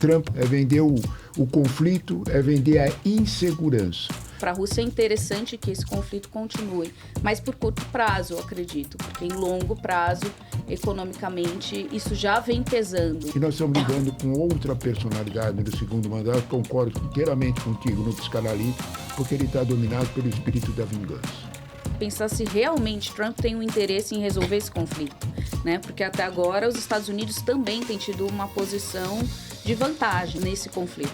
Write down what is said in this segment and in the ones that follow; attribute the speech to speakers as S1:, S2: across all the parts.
S1: Trump, é vender o conflito, é vender a insegurança.
S2: Para a Rússia é interessante que esse conflito continue, mas por curto prazo, eu acredito, porque em longo prazo, economicamente, isso já vem pesando.
S1: E nós estamos lidando com outra personalidade no segundo mandato, concordo inteiramente contigo no psicanalista, porque ele está dominado pelo espírito da vingança.
S2: Pensar se realmente Trump tem um interesse em resolver esse conflito, né? Porque até agora os Estados Unidos também têm tido uma posição de vantagem nesse conflito.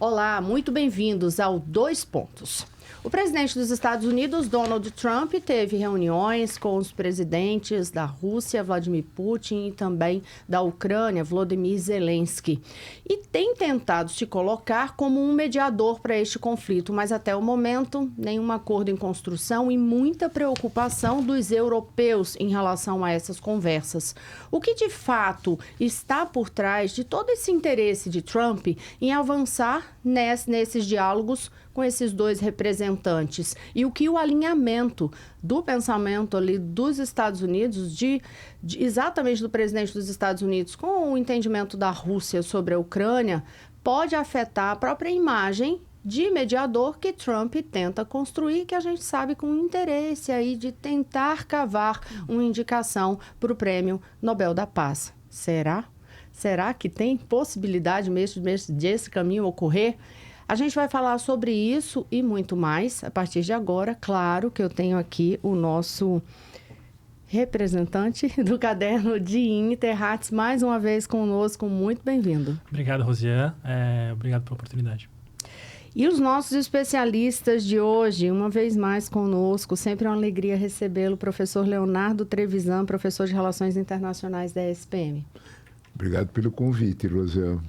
S3: Olá, muito bem-vindos ao Dois Pontos. O presidente dos Estados Unidos, Donald Trump, teve reuniões com os presidentes da Rússia, Vladimir Putin, e também da Ucrânia, Volodymyr Zelensky, e tem tentado se colocar como um mediador para este conflito, mas até o momento, nenhum acordo em construção e muita preocupação dos europeus em relação a essas conversas. O que de fato está por trás de todo esse interesse de Trump em avançar nesses diálogos com esses dois representantes, e o que o alinhamento do pensamento ali dos Estados Unidos, exatamente do presidente dos Estados Unidos, com o entendimento da Rússia sobre a Ucrânia, pode afetar a própria imagem de mediador que Trump tenta construir, que a gente sabe com interesse aí de tentar cavar uma indicação para o Prêmio Nobel da Paz. Será? Será que tem possibilidade mesmo desse caminho ocorrer? A gente vai falar sobre isso e muito mais a partir de agora. Claro que eu tenho aqui o nosso representante do caderno de Inter, Hatz, mais uma vez conosco. Muito bem-vindo.
S4: Obrigado, Rosiane. Obrigado pela oportunidade.
S3: E os nossos especialistas de hoje, uma vez mais conosco, sempre é uma alegria recebê-lo, o professor Leonardo Trevisan, professor de Relações Internacionais da ESPM.
S1: Obrigado pelo convite, Rosiane.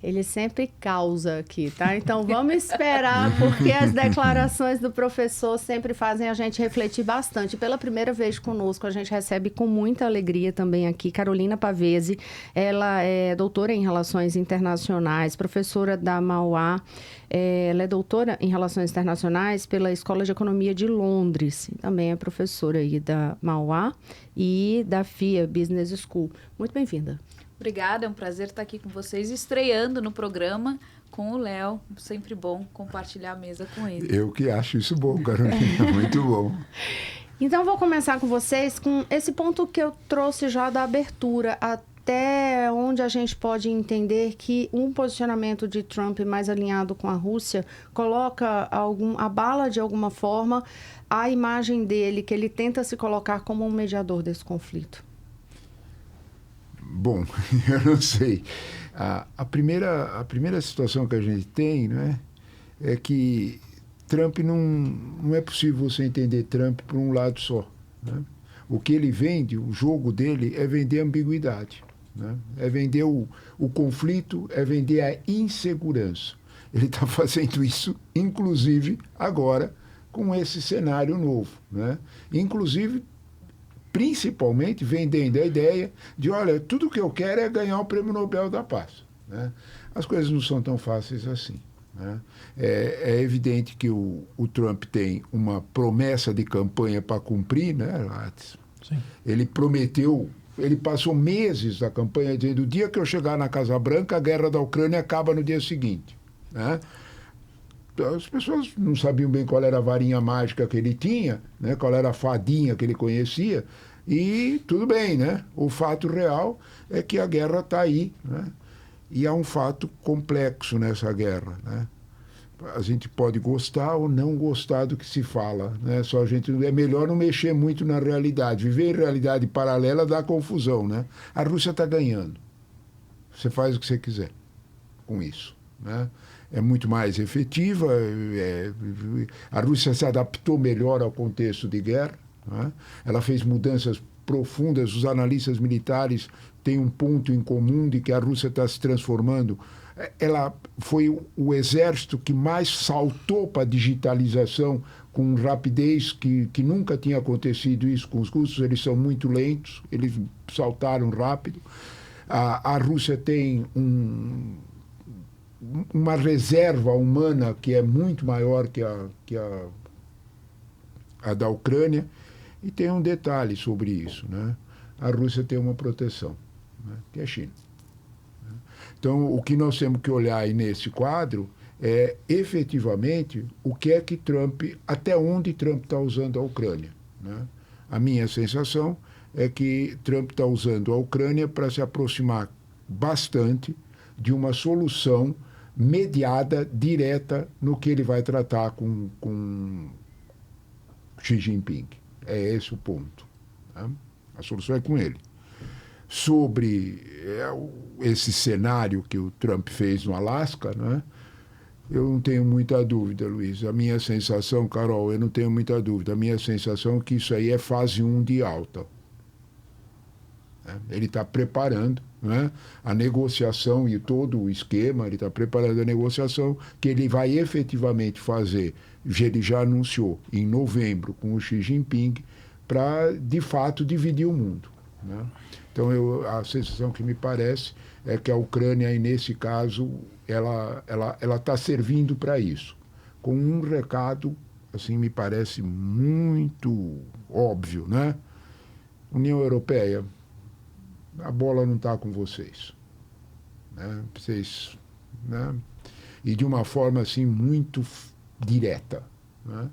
S3: Ele sempre causa aqui, tá? Então, vamos esperar, porque as declarações do professor sempre fazem a gente refletir bastante. Pela primeira vez conosco, a gente recebe com muita alegria também aqui Carolina Pavese. Ela é doutora em Relações Internacionais, professora da Mauá. Ela é doutora em Relações Internacionais pela Escola de Economia de Londres. Também é professora aí da Mauá e da FIA Business School. Muito bem-vinda.
S2: Obrigada, é um prazer estar aqui com vocês, estreando no programa com o Léo. Sempre bom compartilhar a mesa com ele.
S1: Eu que acho isso bom, Carolina. Muito bom.
S3: Então, vou começar com vocês com esse ponto que eu trouxe já da abertura, até onde a gente pode entender que um posicionamento de Trump mais alinhado com a Rússia coloca abala de alguma forma a imagem dele, que ele tenta se colocar como um mediador desse conflito.
S1: Bom, eu não sei. A primeira situação que a gente tem, né, é que Trump não é possível você entender Trump por um lado só. Né? O que ele vende, o jogo dele é vender ambiguidade. Né? É vender o conflito, é vender a insegurança. Ele está fazendo isso, inclusive, agora, com esse cenário novo. Né? Inclusive, principalmente vendendo a ideia de, olha, tudo que eu quero é ganhar o Prêmio Nobel da Paz. Né? As coisas não são tão fáceis assim. Né? É evidente que o Trump tem uma promessa de campanha para cumprir, né, Lattes?
S4: Sim.
S1: Ele prometeu, ele passou meses da campanha dizendo, o dia que eu chegar na Casa Branca, a guerra da Ucrânia acaba no dia seguinte. Né? As pessoas não sabiam bem qual era a varinha mágica que ele tinha, né? Qual era a fadinha que ele conhecia, e tudo bem, né? O fato real é que a guerra está aí, né? E há um fato complexo nessa guerra, né? A gente pode gostar ou não gostar do que se fala, né? Só é melhor não mexer muito na realidade. Viver em realidade paralela dá confusão, né? A Rússia está ganhando. Você faz o que você quiser com isso, né? É muito mais efetiva, a Rússia se adaptou melhor ao contexto de guerra, né? Ela fez mudanças profundas, os analistas militares têm um ponto em comum de que a Rússia está se transformando. Ela foi o exército que mais saltou para a digitalização com rapidez que nunca tinha acontecido isso com os russos, eles são muito lentos, eles saltaram rápido. A Rússia tem uma reserva humana que é muito maior que a da Ucrânia. E tem um detalhe sobre isso, né? A Rússia tem uma proteção, né? Que é a China. Então, o que nós temos que olhar aí nesse quadro é, efetivamente, o que é que Trump, até onde Trump está usando a Ucrânia, né? A minha sensação é que Trump está usando a Ucrânia para se aproximar bastante de uma solução mediada, direta, no que ele vai tratar com Xi Jinping. É esse o ponto, né? A solução é com ele. Sobre esse cenário que o Trump fez no Alasca, né? Eu não tenho muita dúvida, Luiz. A minha sensação, Carol, eu não tenho muita dúvida. A minha sensação é que isso aí é fase 1 de alta. Ele está preparando, né, a negociação e todo o esquema, ele está preparando a negociação que ele vai efetivamente fazer. Ele já anunciou em novembro com o Xi Jinping para, de fato, dividir o mundo, né? Então, a sensação que me parece é que a Ucrânia, aí, nesse caso, ela está servindo para isso, com um recado, assim, me parece muito óbvio, né? União Europeia, a bola não está com vocês, né? Vocês, né? E de uma forma, assim, muito direta, né?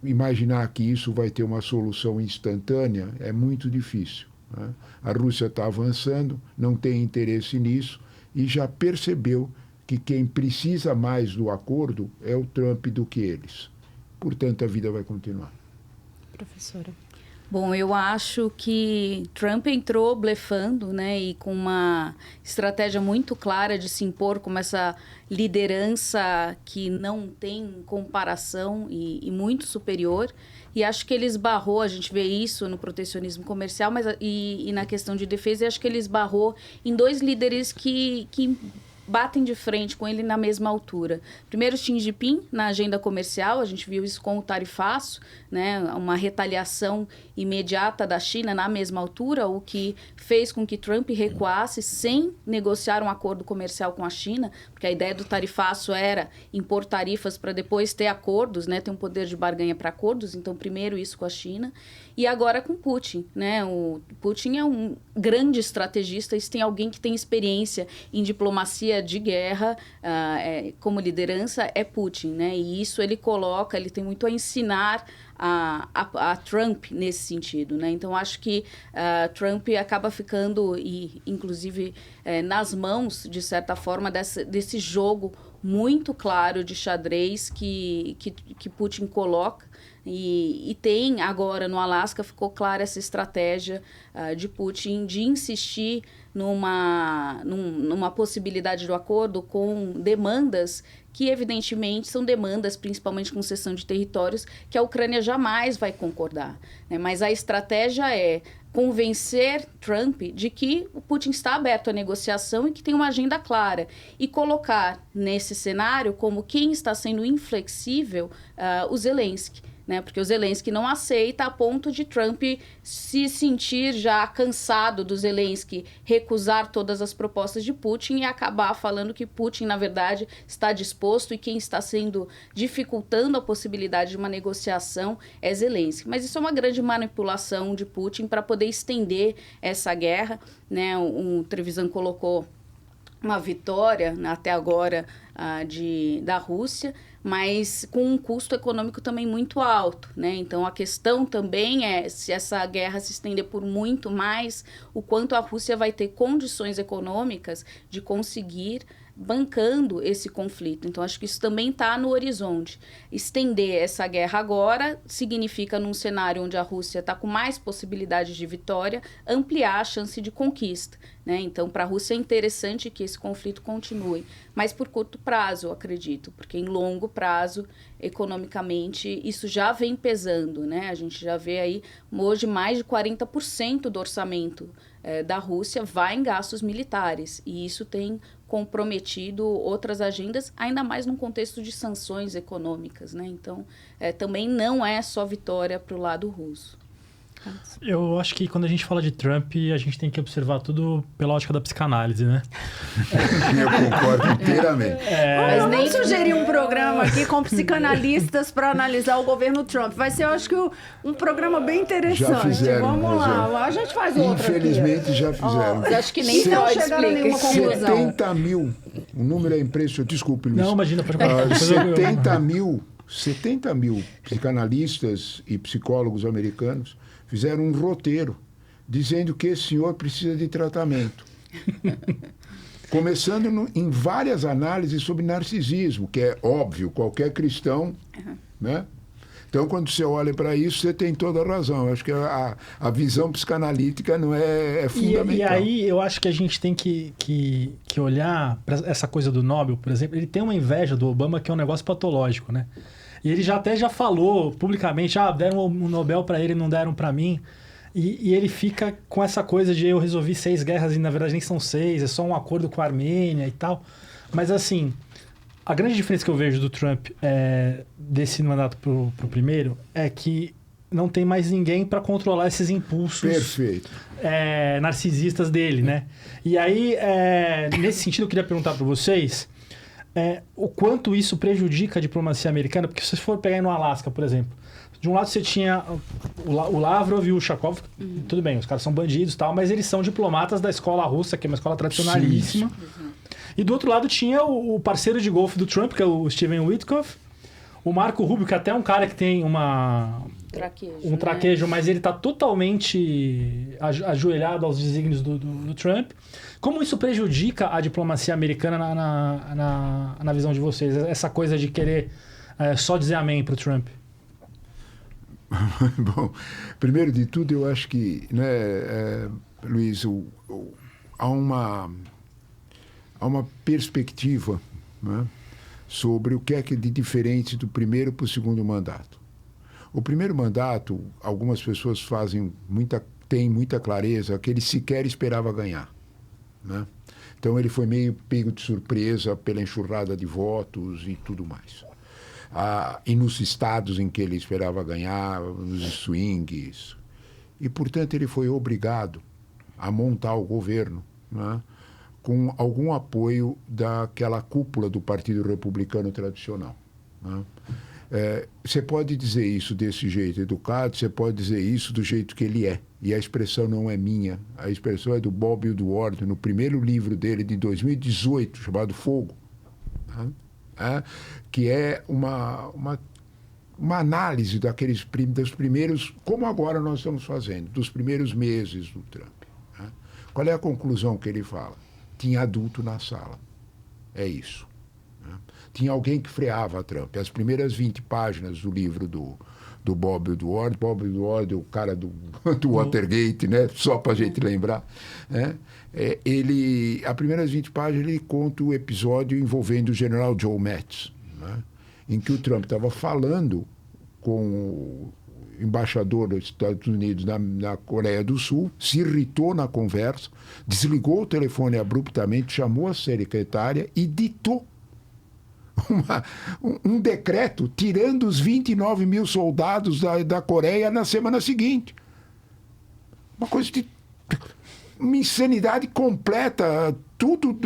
S1: Imaginar que isso vai ter uma solução instantânea é muito difícil, né? A Rússia está avançando, não tem interesse nisso e já percebeu que quem precisa mais do acordo é o Trump do que eles. Portanto, a vida vai continuar.
S3: Professora.
S2: Bom, eu acho que Trump entrou blefando, né, e com uma estratégia muito clara de se impor como essa liderança que não tem comparação e muito superior. E acho que ele esbarrou, a gente vê isso no protecionismo comercial e na questão de defesa, e acho que ele esbarrou em dois líderes que batem de frente com ele na mesma altura. Primeiro, Xi Jinping, na agenda comercial, a gente viu isso com o tarifaço, né, uma retaliação imediata da China na mesma altura, o que fez com que Trump recuasse sem negociar um acordo comercial com a China, porque a ideia do tarifaço era impor tarifas para depois ter acordos, né, ter um poder de barganha para acordos, então primeiro isso com a China. E agora com Putin, né? O Putin é um grande estrategista, e se tem alguém que tem experiência em diplomacia de guerra, como liderança, é Putin, né? E isso ele tem muito a ensinar a Trump nesse sentido, né? Então, acho que Trump acaba ficando, inclusive, nas mãos, de certa forma, desse jogo muito claro de xadrez que Putin coloca. E tem agora no Alasca, ficou clara essa estratégia de Putin de insistir numa possibilidade do acordo com demandas que, evidentemente, são demandas, principalmente com cessão de territórios, que a Ucrânia jamais vai concordar, né? Mas a estratégia é convencer Trump de que o Putin está aberto à negociação e que tem uma agenda clara, e colocar nesse cenário como quem está sendo inflexível o Zelensky, né? Porque o Zelensky não aceita, a ponto de Trump se sentir já cansado do Zelensky recusar todas as propostas de Putin e acabar falando que Putin, na verdade, está disposto, e quem está dificultando a possibilidade de uma negociação é Zelensky. Mas isso é uma grande manipulação de Putin para poder estender essa guerra, né? O Trevisan colocou uma vitória até agora da Rússia, mas com um custo econômico também muito alto, né? Então, a questão também é, se essa guerra se estender por muito mais, o quanto a Rússia vai ter condições econômicas de conseguir bancando esse conflito. Então, acho que isso também está no horizonte. Estender essa guerra agora significa, num cenário onde a Rússia está com mais possibilidades de vitória, ampliar a chance de conquista, né? Então, para a Rússia é interessante que esse conflito continue, mas por curto prazo, eu acredito, porque em longo prazo, economicamente, isso já vem pesando, né? A gente já vê aí, hoje, mais de 40% do orçamento da Rússia vai em gastos militares, e isso tem comprometido outras agendas, ainda mais num contexto de sanções econômicas, né? Então, também não é só vitória para o lado russo.
S3: Ricardo?
S4: Eu acho que quando a gente fala de Trump, a gente tem que observar tudo pela ótica da psicanálise, né?
S1: Eu concordo inteiramente.
S3: Mas
S2: Mas
S3: nem
S2: nem-
S3: sugeri um programa aqui com psicanalistas para analisar o governo Trump. Vai ser, eu acho que, um programa bem interessante.
S1: Já fizeram,
S3: Vamos
S1: mas
S3: lá, a gente faz outro aqui.
S1: Infelizmente já fizeram.
S2: Mas acho que nem
S3: Então
S2: Freud
S3: chegaram a nenhuma
S2: explica.
S3: conclusão.
S1: 70 mil, o número é impressionante, desculpe, Luiz.
S4: Não, imagina, pode contar.
S1: Ah,
S4: Depois eu-
S1: 70 mil psicanalistas e psicólogos americanos fizeram um roteiro dizendo que esse senhor precisa de tratamento. Começando em várias análises sobre narcisismo, que é óbvio, qualquer cristão, né? Então, quando você olha para isso, você tem toda a razão. Eu acho que a visão psicanalítica não é fundamental.
S4: E aí eu acho que a gente tem que olhar para essa coisa do Nobel, por exemplo. Ele tem uma inveja do Obama que é um negócio patológico, né? E ele já falou publicamente, deram um Nobel para ele, não deram para mim. E ele fica com essa coisa de eu resolvi 6 guerras e na verdade nem são 6, é só um acordo com a Armênia e tal. Mas assim, a grande diferença que eu vejo do Trump desse mandato pro primeiro é que não tem mais ninguém para controlar esses impulsos
S1: Perfeito.
S4: narcisistas dele, né? E aí, nesse sentido, eu queria perguntar para vocês o quanto isso prejudica a diplomacia americana, porque se você for pegar aí no Alasca, por exemplo, de um lado você tinha o Lavrov e o Ushakov, tudo bem, os caras são bandidos e tal, mas eles são diplomatas da escola russa, que é uma escola tradicionalíssima. E do outro lado tinha o parceiro de golfe do Trump, que é o Steven Witkoff, o Marco Rubio, que até é um cara que tem um traquejo, mas ele está totalmente ajoelhado aos desígnios do Trump. Como isso prejudica a diplomacia americana na visão de vocês? Essa coisa de querer só dizer amém para o Trump?
S1: Bom, primeiro de tudo, eu acho que, né, Luiz, há uma perspectiva, né, sobre o que é de diferente do primeiro para o segundo mandato. O primeiro mandato, algumas pessoas têm muita clareza que ele sequer esperava ganhar, né? Então ele foi meio pego de surpresa pela enxurrada de votos e tudo mais. E nos estados em que ele esperava ganhar, nos swings. E, portanto, ele foi obrigado a montar o governo, né, com algum apoio daquela cúpula do Partido Republicano tradicional, né? Você pode dizer isso desse jeito educado, você pode dizer isso do jeito que ele é. E a expressão não é minha, a expressão é do Bob Woodward, no primeiro livro dele, de 2018, chamado Fogo, né? Que é uma análise dos primeiros, como agora nós estamos fazendo, dos primeiros meses do Trump, né? Qual é a conclusão que ele fala? Tinha adulto na sala. É isso. Tinha alguém que freava a Trump. As primeiras 20 páginas do livro do Bob Woodward, o cara do Watergate, né? Só para a gente lembrar, né? As primeiras 20 páginas ele conta o episódio envolvendo o general Joe Mattis, né, em que o Trump estava falando com o embaixador dos Estados Unidos na Coreia do Sul, se irritou na conversa, desligou o telefone abruptamente, chamou a secretária e ditou um decreto tirando os 29 mil soldados da Coreia na semana seguinte. Uma coisa de uma insanidade completa, tudo,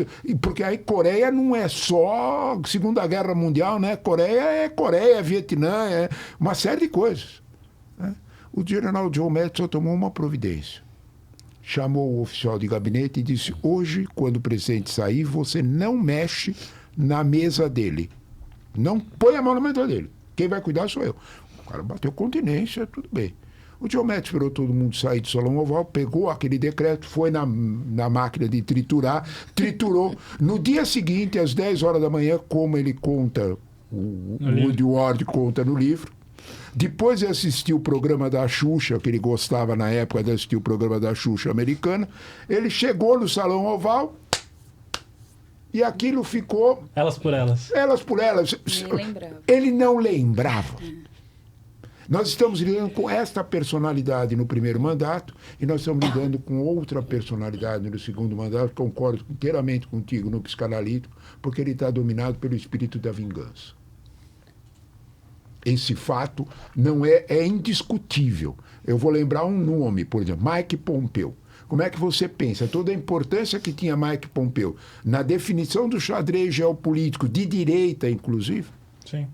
S1: porque aí Coreia não é só Segunda Guerra Mundial, né? Coreia, é Vietnã, é uma série de coisas, né? O general Joe Mattis tomou uma providência. Chamou o oficial de gabinete e disse: hoje, quando o presidente sair, você não mexe na mesa dele. Não põe a mão na mesa dele. Quem vai cuidar sou eu. O cara bateu continência, tudo bem. O Joe Mattis esperou todo mundo sair de Salão Oval, pegou aquele decreto, foi na máquina de triturar, triturou. No dia seguinte, às 10 horas da manhã, como ele conta, o Woodward conta no livro, depois de assistir o programa da Xuxa, que ele gostava na época de assistir o programa da Xuxa americana, ele chegou no Salão Oval e aquilo ficou...
S4: Elas por elas.
S1: Elas por elas. Ele não lembrava. Nós estamos lidando com esta personalidade no primeiro mandato e nós estamos lidando com outra personalidade no segundo mandato. Concordo inteiramente contigo no psicanalítico, porque ele está dominado pelo espírito da vingança. Esse fato não é indiscutível. Eu vou lembrar um nome, por exemplo, Mike Pompeo. Como é que você pensa? Toda a importância que tinha Mike Pompeo na definição do xadrez geopolítico, de direita, inclusive.
S4: Sim.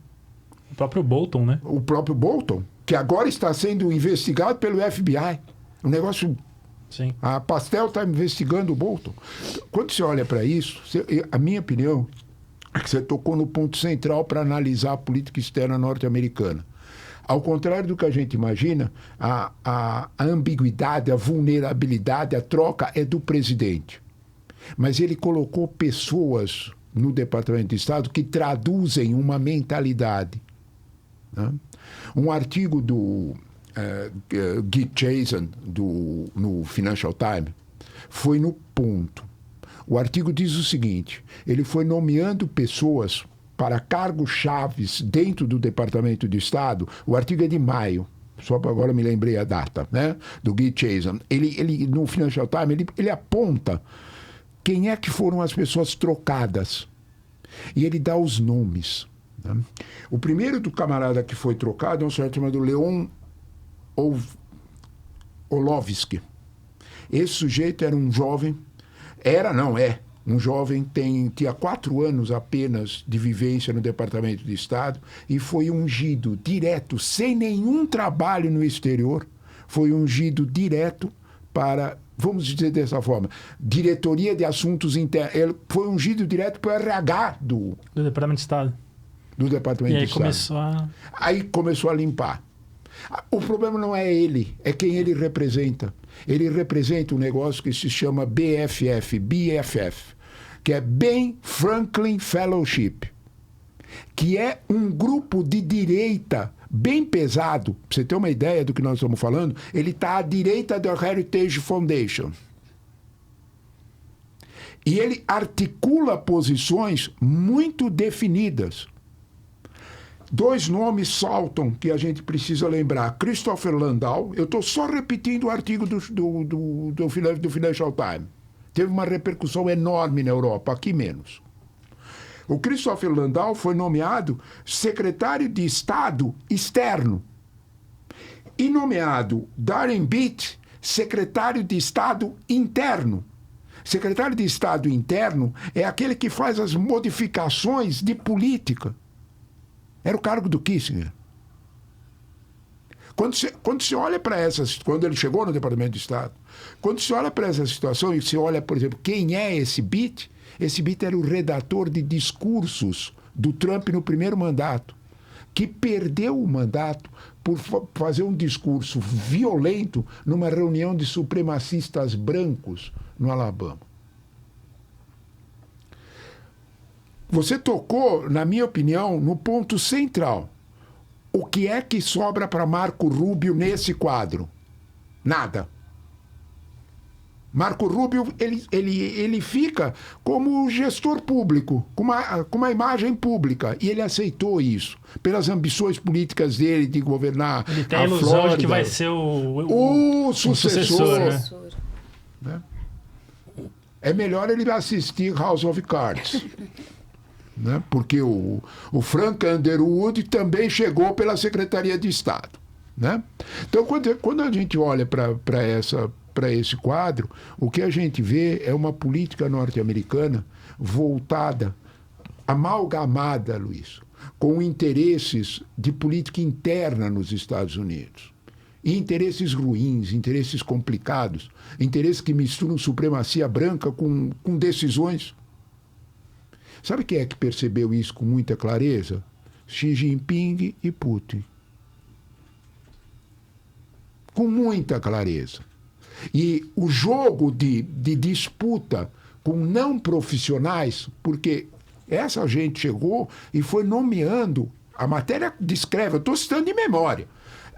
S4: O próprio Bolton, né?
S1: O próprio Bolton, que agora está sendo investigado pelo FBI. Um negócio...
S4: Sim.
S1: A Pastel está investigando o Bolton. Quando você olha para isso, a minha opinião é que você tocou no ponto central para analisar a política externa norte-americana. Ao contrário do que a gente imagina, a ambiguidade, a vulnerabilidade, a troca é do presidente. Mas ele colocou pessoas no Departamento de Estado que traduzem uma mentalidade. Né? Um artigo do Guy Chazen, no Financial Times, foi no ponto. O artigo diz o seguinte: ele foi nomeando pessoas para cargos chaves dentro do Departamento de Estado. O artigo é de maio, só para agora me lembrei a data, né? Do Guy Chazen. Ele, no Financial Times, ele aponta quem é que foram as pessoas trocadas. E ele dá os nomes. Né? O primeiro do camarada que foi trocado é um certo chamado Leon Olovsky. Esse sujeito era um jovem, um jovem, tinha 4 anos apenas de vivência no Departamento de Estado e foi ungido direto, sem nenhum trabalho no exterior, foi ungido direto para, vamos dizer dessa forma, Diretoria de Assuntos Internos. Ele foi ungido direto para o RH do
S4: Departamento de Estado.
S1: Do Departamento de Estado. Aí começou a limpar. O problema não é ele, é quem ele representa. Ele representa um negócio que se chama BFF, que é Ben Franklin Fellowship, que é um grupo de direita bem pesado. Para você ter uma ideia do que nós estamos falando, ele está à direita da Heritage Foundation. E ele articula posições muito definidas. 2 nomes saltam que a gente precisa lembrar. Christopher Landau, eu estou só repetindo o artigo do Financial Times. Teve uma repercussão enorme na Europa, aqui menos. O Christopher Landau foi nomeado secretário de Estado externo. E nomeado Darren Beat, secretário de Estado interno. Secretário de Estado interno é aquele que faz as modificações de política. Era o cargo do Kissinger. Quando se olha para quando ele chegou no Departamento de Estado, quando se olha para essa situação e se olha, por exemplo, quem é esse Beat era o redator de discursos do Trump no primeiro mandato, que perdeu o mandato por fazer um discurso violento numa reunião de supremacistas brancos no Alabama. Você tocou, na minha opinião, no ponto central. O que é que sobra para Marco Rubio nesse quadro? Nada. Marco Rubio, ele fica como gestor público, com uma imagem pública, e ele aceitou isso, pelas ambições políticas dele de governar a Flórida.
S4: Ele tem a ilusão de que vai ser
S1: o sucessor.
S2: Né?
S1: É melhor ele assistir House of Cards. Né? Porque o Frank Underwood também chegou pela Secretaria de Estado. Né? Então, quando a gente olha para esse quadro, o que a gente vê é uma política norte-americana voltada, amalgamada, Luiz, com interesses de política interna nos Estados Unidos. E interesses ruins, interesses complicados, interesses que misturam supremacia branca com decisões. Sabe quem é que percebeu isso com muita clareza? Xi Jinping e Putin. Com muita clareza. E o jogo de disputa com não profissionais, porque essa gente chegou e foi nomeando, a matéria descreve, eu estou citando de memória,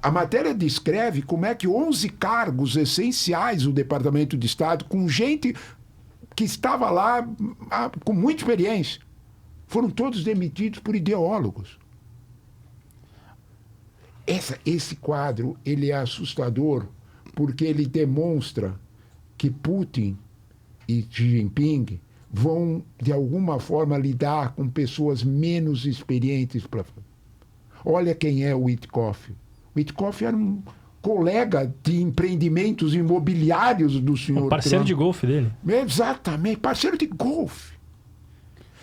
S1: a matéria descreve como é que 11 cargos essenciais do Departamento de Estado, com gente que estava lá com muita experiência, foram todos demitidos por ideólogos. Esse quadro, ele é assustador, porque ele demonstra que Putin e Xi Jinping vão, de alguma forma, lidar com pessoas menos experientes. Olha quem é o Witkoff. O Witkoff era um colega de empreendimentos imobiliários do senhor
S4: O parceiro
S1: Trump.
S4: de golfe dele.
S1: Exatamente, parceiro de golfe.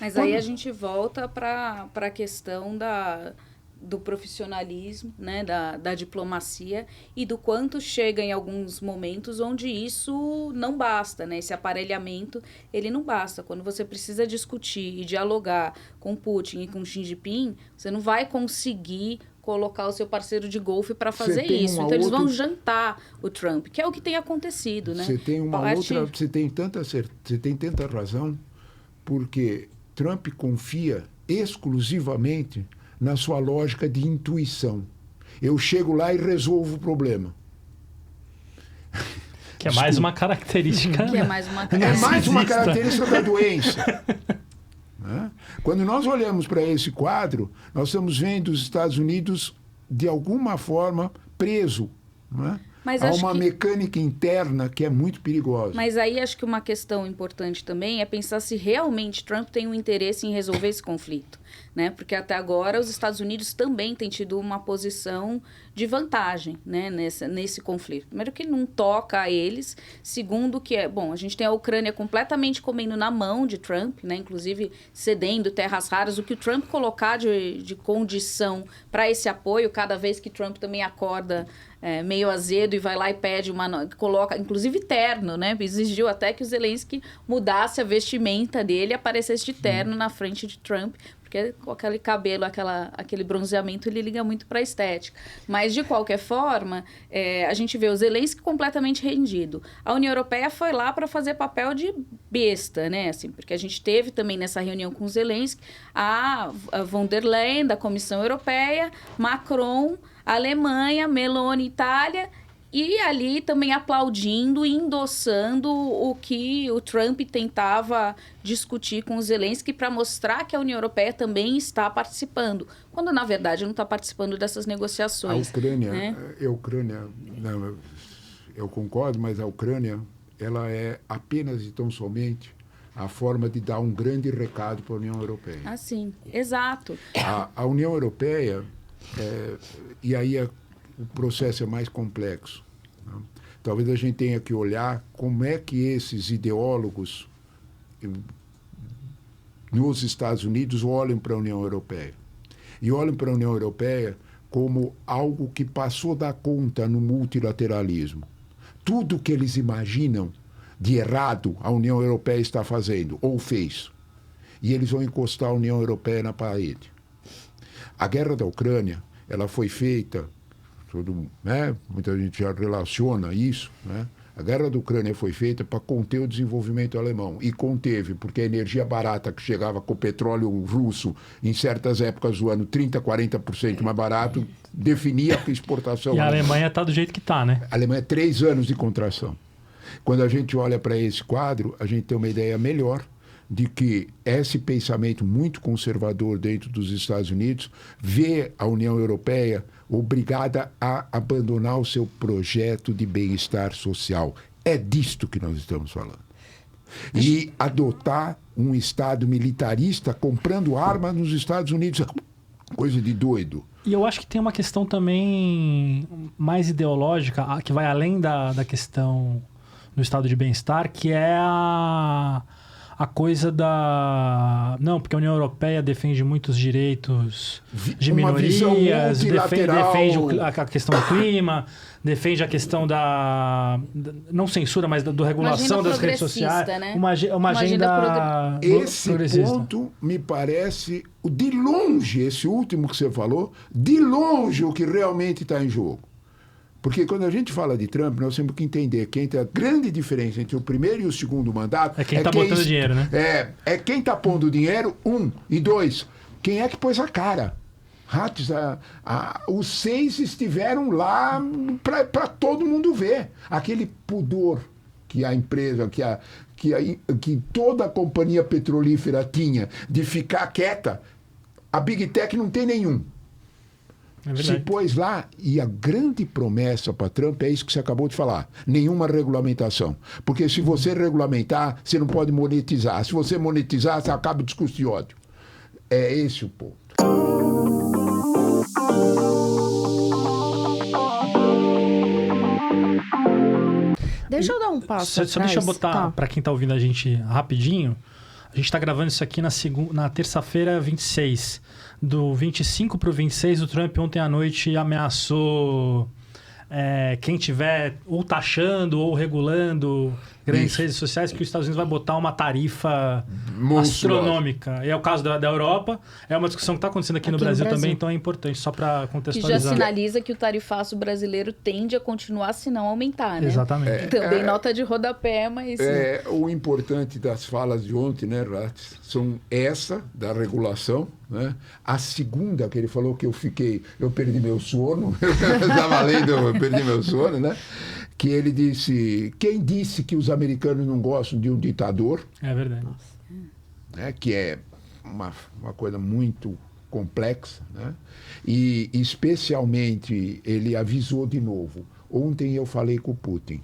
S2: Mas aí a gente volta para a questão do profissionalismo, né, da diplomacia e do quanto chega em alguns momentos onde isso não basta, né? Esse aparelhamento, ele não basta. Quando você precisa discutir e dialogar com Putin e com Xi Jinping, você não vai conseguir colocar o seu parceiro de golfe para fazer isso. Então eles vão jantar o Trump, que é o que tem acontecido, né?
S1: Você tem você tem tanta razão, porque Trump confia exclusivamente na sua lógica de intuição. Eu chego lá e resolvo o problema.
S4: Que é mais uma característica.
S2: Que é mais uma
S1: É mais uma característica da doença. Né? Quando nós olhamos para esse quadro, nós estamos vendo os Estados Unidos, de alguma forma, preso, né?
S2: Mas
S1: Há
S2: acho
S1: uma
S2: que-
S1: mecânica interna que é muito perigosa.
S2: Mas aí acho que uma questão importante também é pensar se realmente Trump tem um interesse em resolver esse conflito, né? Porque até agora os Estados Unidos também têm tido uma posição de vantagem, né, nesse conflito. Primeiro que não toca a eles, segundo que a gente tem a Ucrânia completamente comendo na mão de Trump, né, inclusive cedendo terras raras, o que o Trump colocar de condição para esse apoio, cada vez que Trump também acorda meio azedo e vai lá e pede coloca, inclusive terno, né? Exigiu até que o Zelensky mudasse a vestimenta dele e aparecesse de terno na frente de Trump, porque com aquele cabelo, aquele bronzeamento, ele liga muito para a estética. Mas, de qualquer forma, a gente vê o Zelensky completamente rendido. A União Europeia foi lá para fazer papel de besta, né? Assim, porque a gente teve também nessa reunião com o Zelensky a von der Leyen, da Comissão Europeia, Macron, Alemanha, Meloni, Itália, e ali também aplaudindo e endossando o que o Trump tentava discutir com o Zelensky para mostrar que a União Europeia também está participando, quando na verdade não está participando dessas negociações.
S1: A Ucrânia,
S2: né?
S1: não, eu concordo, mas a Ucrânia, ela é apenas e tão somente a forma de dar um grande recado para a União Europeia.
S2: Ah, sim, exato.
S1: A União Europeia, e aí o processo é mais complexo, né? Talvez a gente tenha que olhar como é que esses ideólogos nos Estados Unidos olham para a União Europeia. E olham para a União Europeia como algo que passou da conta no multilateralismo. Tudo que eles imaginam de errado a União Europeia está fazendo, ou fez. E eles vão encostar a União Europeia na parede. A guerra da Ucrânia, ela foi feita, muita gente já relaciona isso, né? A guerra da Ucrânia foi feita para conter o desenvolvimento alemão. E conteve, porque a energia barata que chegava com o petróleo russo em certas épocas do ano, 30%, 40% mais barato, definia a exportação.
S4: E a Alemanha está do jeito que está, né?
S1: A Alemanha 3 anos de contração. Quando a gente olha para esse quadro, a gente tem uma ideia melhor de que esse pensamento muito conservador dentro dos Estados Unidos vê a União Europeia obrigada a abandonar o seu projeto de bem-estar social. É disto que nós estamos falando. E adotar um Estado militarista comprando armas nos Estados Unidos é coisa de doido.
S4: E eu acho que tem uma questão também mais ideológica, que vai além da questão do estado de bem-estar, que é a coisa da... Não, porque a União Europeia defende muitos direitos de
S1: Uma visão
S4: minorias,
S1: multilateral.
S4: defende a questão do clima, defende a questão não censura, mas da regulação das redes sociais.
S2: Né?
S4: Uma agenda
S1: Esse
S4: progressista.
S1: ponto me parece, de longe, esse último que você falou, de longe o que realmente está em jogo. Porque quando a gente fala de Trump, nós temos que entender que a grande diferença entre o primeiro e o segundo mandato...
S4: É quem está botando dinheiro, né?
S1: É quem está pondo dinheiro, 1. E 2, quem é que pôs a cara? Os 6 estiveram lá para todo mundo ver. Aquele pudor que a empresa, que toda a companhia petrolífera tinha de ficar quieta, a Big Tech não tem nenhum. Se pôs lá, e a grande promessa para Trump é isso que você acabou de falar: nenhuma regulamentação. Porque se você regulamentar, você não pode monetizar. Se você monetizar, você acaba o discurso de ódio. É esse o ponto.
S3: Deixa eu dar um passo
S4: Só
S3: atrás.
S4: deixa eu botar para quem tá ouvindo a gente rapidinho. A gente tá gravando isso aqui na terça-feira, 26. Do 25 pro 26, o Trump ontem à noite ameaçou quem tiver ou taxando ou regulando grandes redes sociais, que os Estados Unidos vai botar uma tarifa astronômica. E é o caso da Europa. É uma discussão que está acontecendo aqui no Brasil também, então é importante, só para
S2: Que
S4: contextualizar.
S2: já sinaliza que o tarifaço brasileiro tende a continuar, se não aumentar, né?
S4: Exatamente.
S2: Também nota de rodapé, mas...
S1: O importante das falas de ontem, né, Ratz, são essa, da regulação, né? A segunda, que ele falou que eu perdi meu sono, eu estava lendo, eu perdi meu sono, né? Que ele disse, quem disse que os americanos não gostam de um ditador?
S4: É verdade.
S1: Né? Que é uma coisa muito complexa, né? E especialmente ele avisou de novo. Ontem eu falei com o Putin,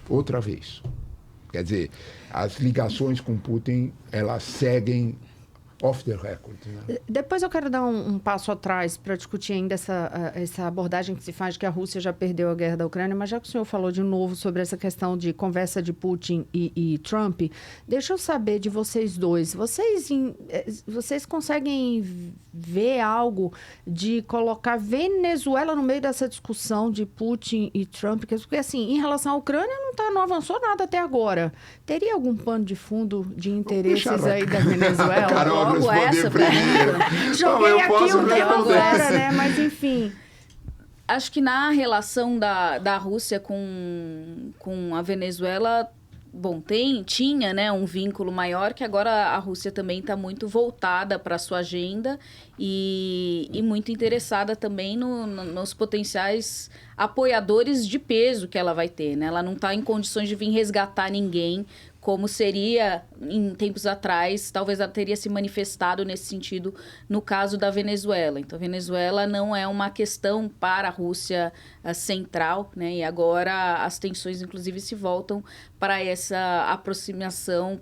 S1: outra vez. Quer dizer, as ligações com Putin, elas seguem off the record. Né?
S3: Depois eu quero dar um passo atrás para discutir ainda essa abordagem que se faz de que a Rússia já perdeu a guerra da Ucrânia, mas já que o senhor falou de novo sobre essa questão de conversa de Putin e Trump, deixa eu saber de vocês dois. Vocês conseguem ver algo de colocar Venezuela no meio dessa discussão de Putin e Trump? Porque, assim, em relação à Ucrânia, não avançou nada até agora. Teria algum pano de fundo de interesses aí da Venezuela?
S1: Carol,
S2: Logo essa
S1: primeiro.
S3: Joguei
S1: eu
S3: aqui
S1: posso
S3: um tempo
S1: responder.
S3: agora, né? Mas, enfim...
S2: Acho que na relação da Rússia com a Venezuela, bom, tinha, né, um vínculo maior, que agora a Rússia também está muito voltada para a sua agenda e muito interessada também nos potenciais apoiadores de peso que ela vai ter, né? Ela não está em condições de vir resgatar ninguém, como seria em tempos atrás, talvez ela teria se manifestado nesse sentido no caso da Venezuela. Então, a Venezuela não é uma questão para a Rússia central, né? E agora as tensões, inclusive, se voltam para essa aproximação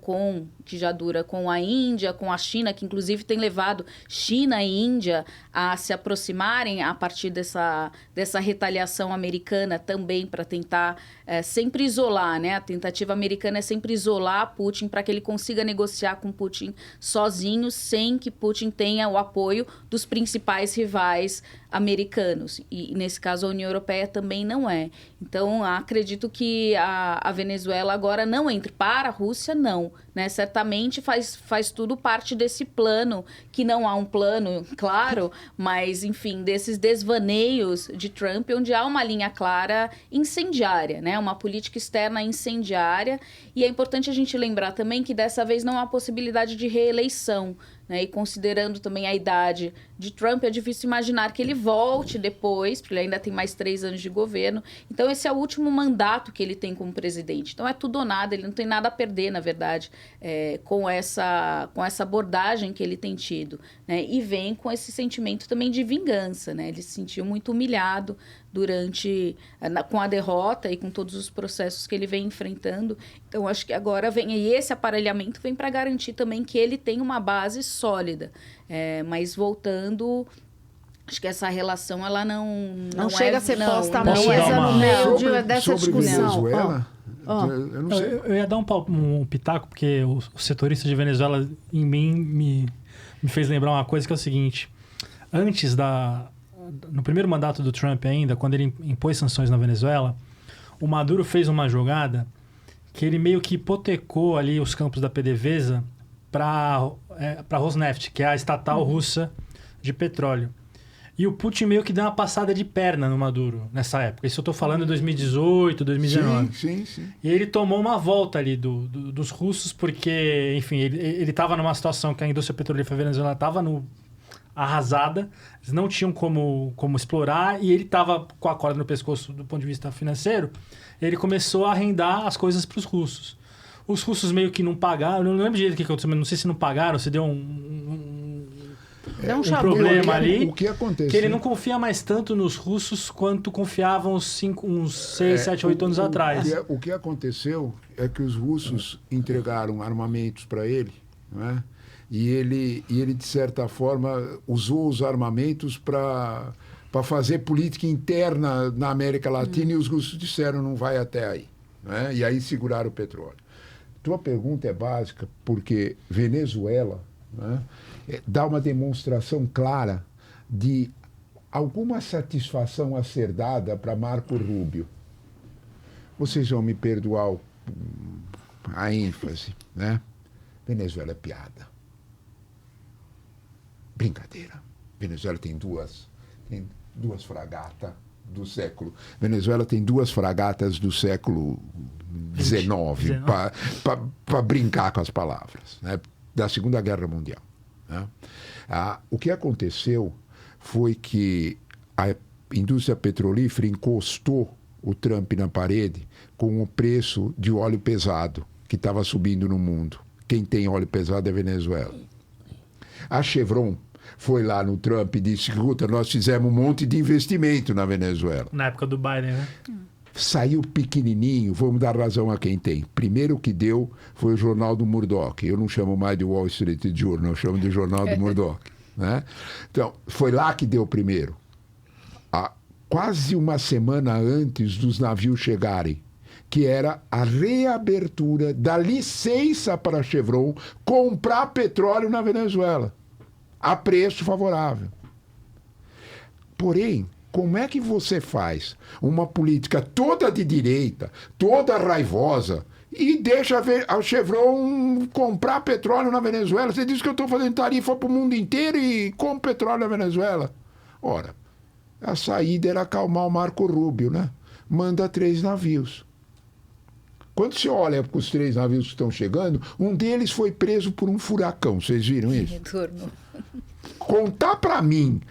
S2: que já dura com a Índia, com a China, que inclusive tem levado China e Índia a se aproximarem a partir dessa retaliação americana também para tentar sempre isolar, né? A tentativa americana é sempre isolar Putin para que ele consiga negociar com Putin sozinho, sem que Putin tenha o apoio dos principais rivais americanos. E nesse caso a União Europeia também não é. Então acredito que a Venezuela agora não entre para a Rússia, não, né? Certamente faz tudo parte desse plano, que não há um plano claro, mas enfim, desses desvaneios de Trump, onde há uma linha clara incendiária, né? Uma política externa incendiária. E é importante a gente lembrar também que dessa vez não há possibilidade de reeleição, né? E considerando também a idade de Trump, é difícil imaginar que ele volte depois, porque ele ainda tem mais 3 anos de governo. Então, esse é o último mandato que ele tem como presidente. Então, é tudo ou nada, ele não tem nada a perder, na verdade, com essa abordagem que ele tem tido, né? E vem com esse sentimento também de vingança, né? Ele se sentiu muito humilhado com a derrota e com todos os processos que ele vem enfrentando. Então, acho que agora e esse aparelhamento vem para garantir também que ele tem uma base sólida. Mas voltando, acho que essa relação ela não
S3: chega a ser posta à
S4: Posso
S3: mesa
S4: dar uma-
S3: no meio dessa
S1: sobre
S3: discussão.
S1: Venezuela, eu não sei.
S4: Eu ia dar um pitaco, porque o setorista de Venezuela, em mim, me fez lembrar uma coisa, que é o seguinte. Antes no primeiro mandato do Trump ainda, quando ele impôs sanções na Venezuela, o Maduro fez uma jogada que ele meio que hipotecou ali os campos da PDVSA para Rosneft, que é a estatal russa de petróleo. E o Putin meio que deu uma passada de perna no Maduro nessa época. Isso eu estou falando em 2018, 2019.
S1: Sim.
S4: E ele tomou uma volta ali dos russos, porque, enfim, ele estava numa situação que a indústria petrolífera venezuelana estava arrasada, eles não tinham como explorar, e ele estava com a corda no pescoço do ponto de vista financeiro. Ele começou a arrendar as coisas para os russos. Os russos meio que não pagaram, eu não lembro direito o que aconteceu, mas não sei se não pagaram, se deu um problema ali.
S1: O que aconteceu?
S4: Que ele não confia mais tanto nos russos quanto confiavam uns 6, 7, 8 anos atrás.
S1: O que aconteceu é que os russos entregaram armamentos para ele, não é? E ele, de certa forma, usou os armamentos para fazer política interna na América Latina e os russos disseram não vai até aí. Né? E aí seguraram o petróleo. Tua pergunta é básica porque Venezuela, né, dá uma demonstração clara de alguma satisfação a ser dada para Marco Rubio. Vocês vão me perdoar a ênfase, né? Venezuela é piada. Brincadeira. Venezuela tem duas fragatas do século. Venezuela tem 2 fragatas do século XIX, para brincar com as palavras, né? Da Segunda Guerra Mundial. Né? O que aconteceu foi que a indústria petrolífera encostou o Trump na parede com o preço de óleo pesado que estava subindo no mundo. Quem tem óleo pesado é Venezuela. A Chevron foi lá no Trump e disse: escuta, nós fizemos um monte de investimento na Venezuela.
S4: Na época do Biden, né?
S1: Saiu pequenininho, vamos dar razão a quem tem. Primeiro que deu foi o jornal do Murdoch. Eu não chamo mais de Wall Street Journal, eu chamo de jornal do Murdoch. Né? Então, foi lá que deu primeiro. Quase uma semana antes dos navios chegarem, que era a reabertura da licença para a Chevron comprar petróleo na Venezuela, a preço favorável. Porém, como é que você faz uma política toda de direita, toda raivosa, e deixa a Chevron comprar petróleo na Venezuela? Você diz que eu estou fazendo tarifa para o mundo inteiro e compro petróleo na Venezuela. Ora, a saída era acalmar o Marco Rubio, né? Manda 3 navios. Quando você olha para os 3 navios que estão chegando, um deles foi preso por um furacão. Vocês viram isso?
S2: Retorno.
S1: Contar para mim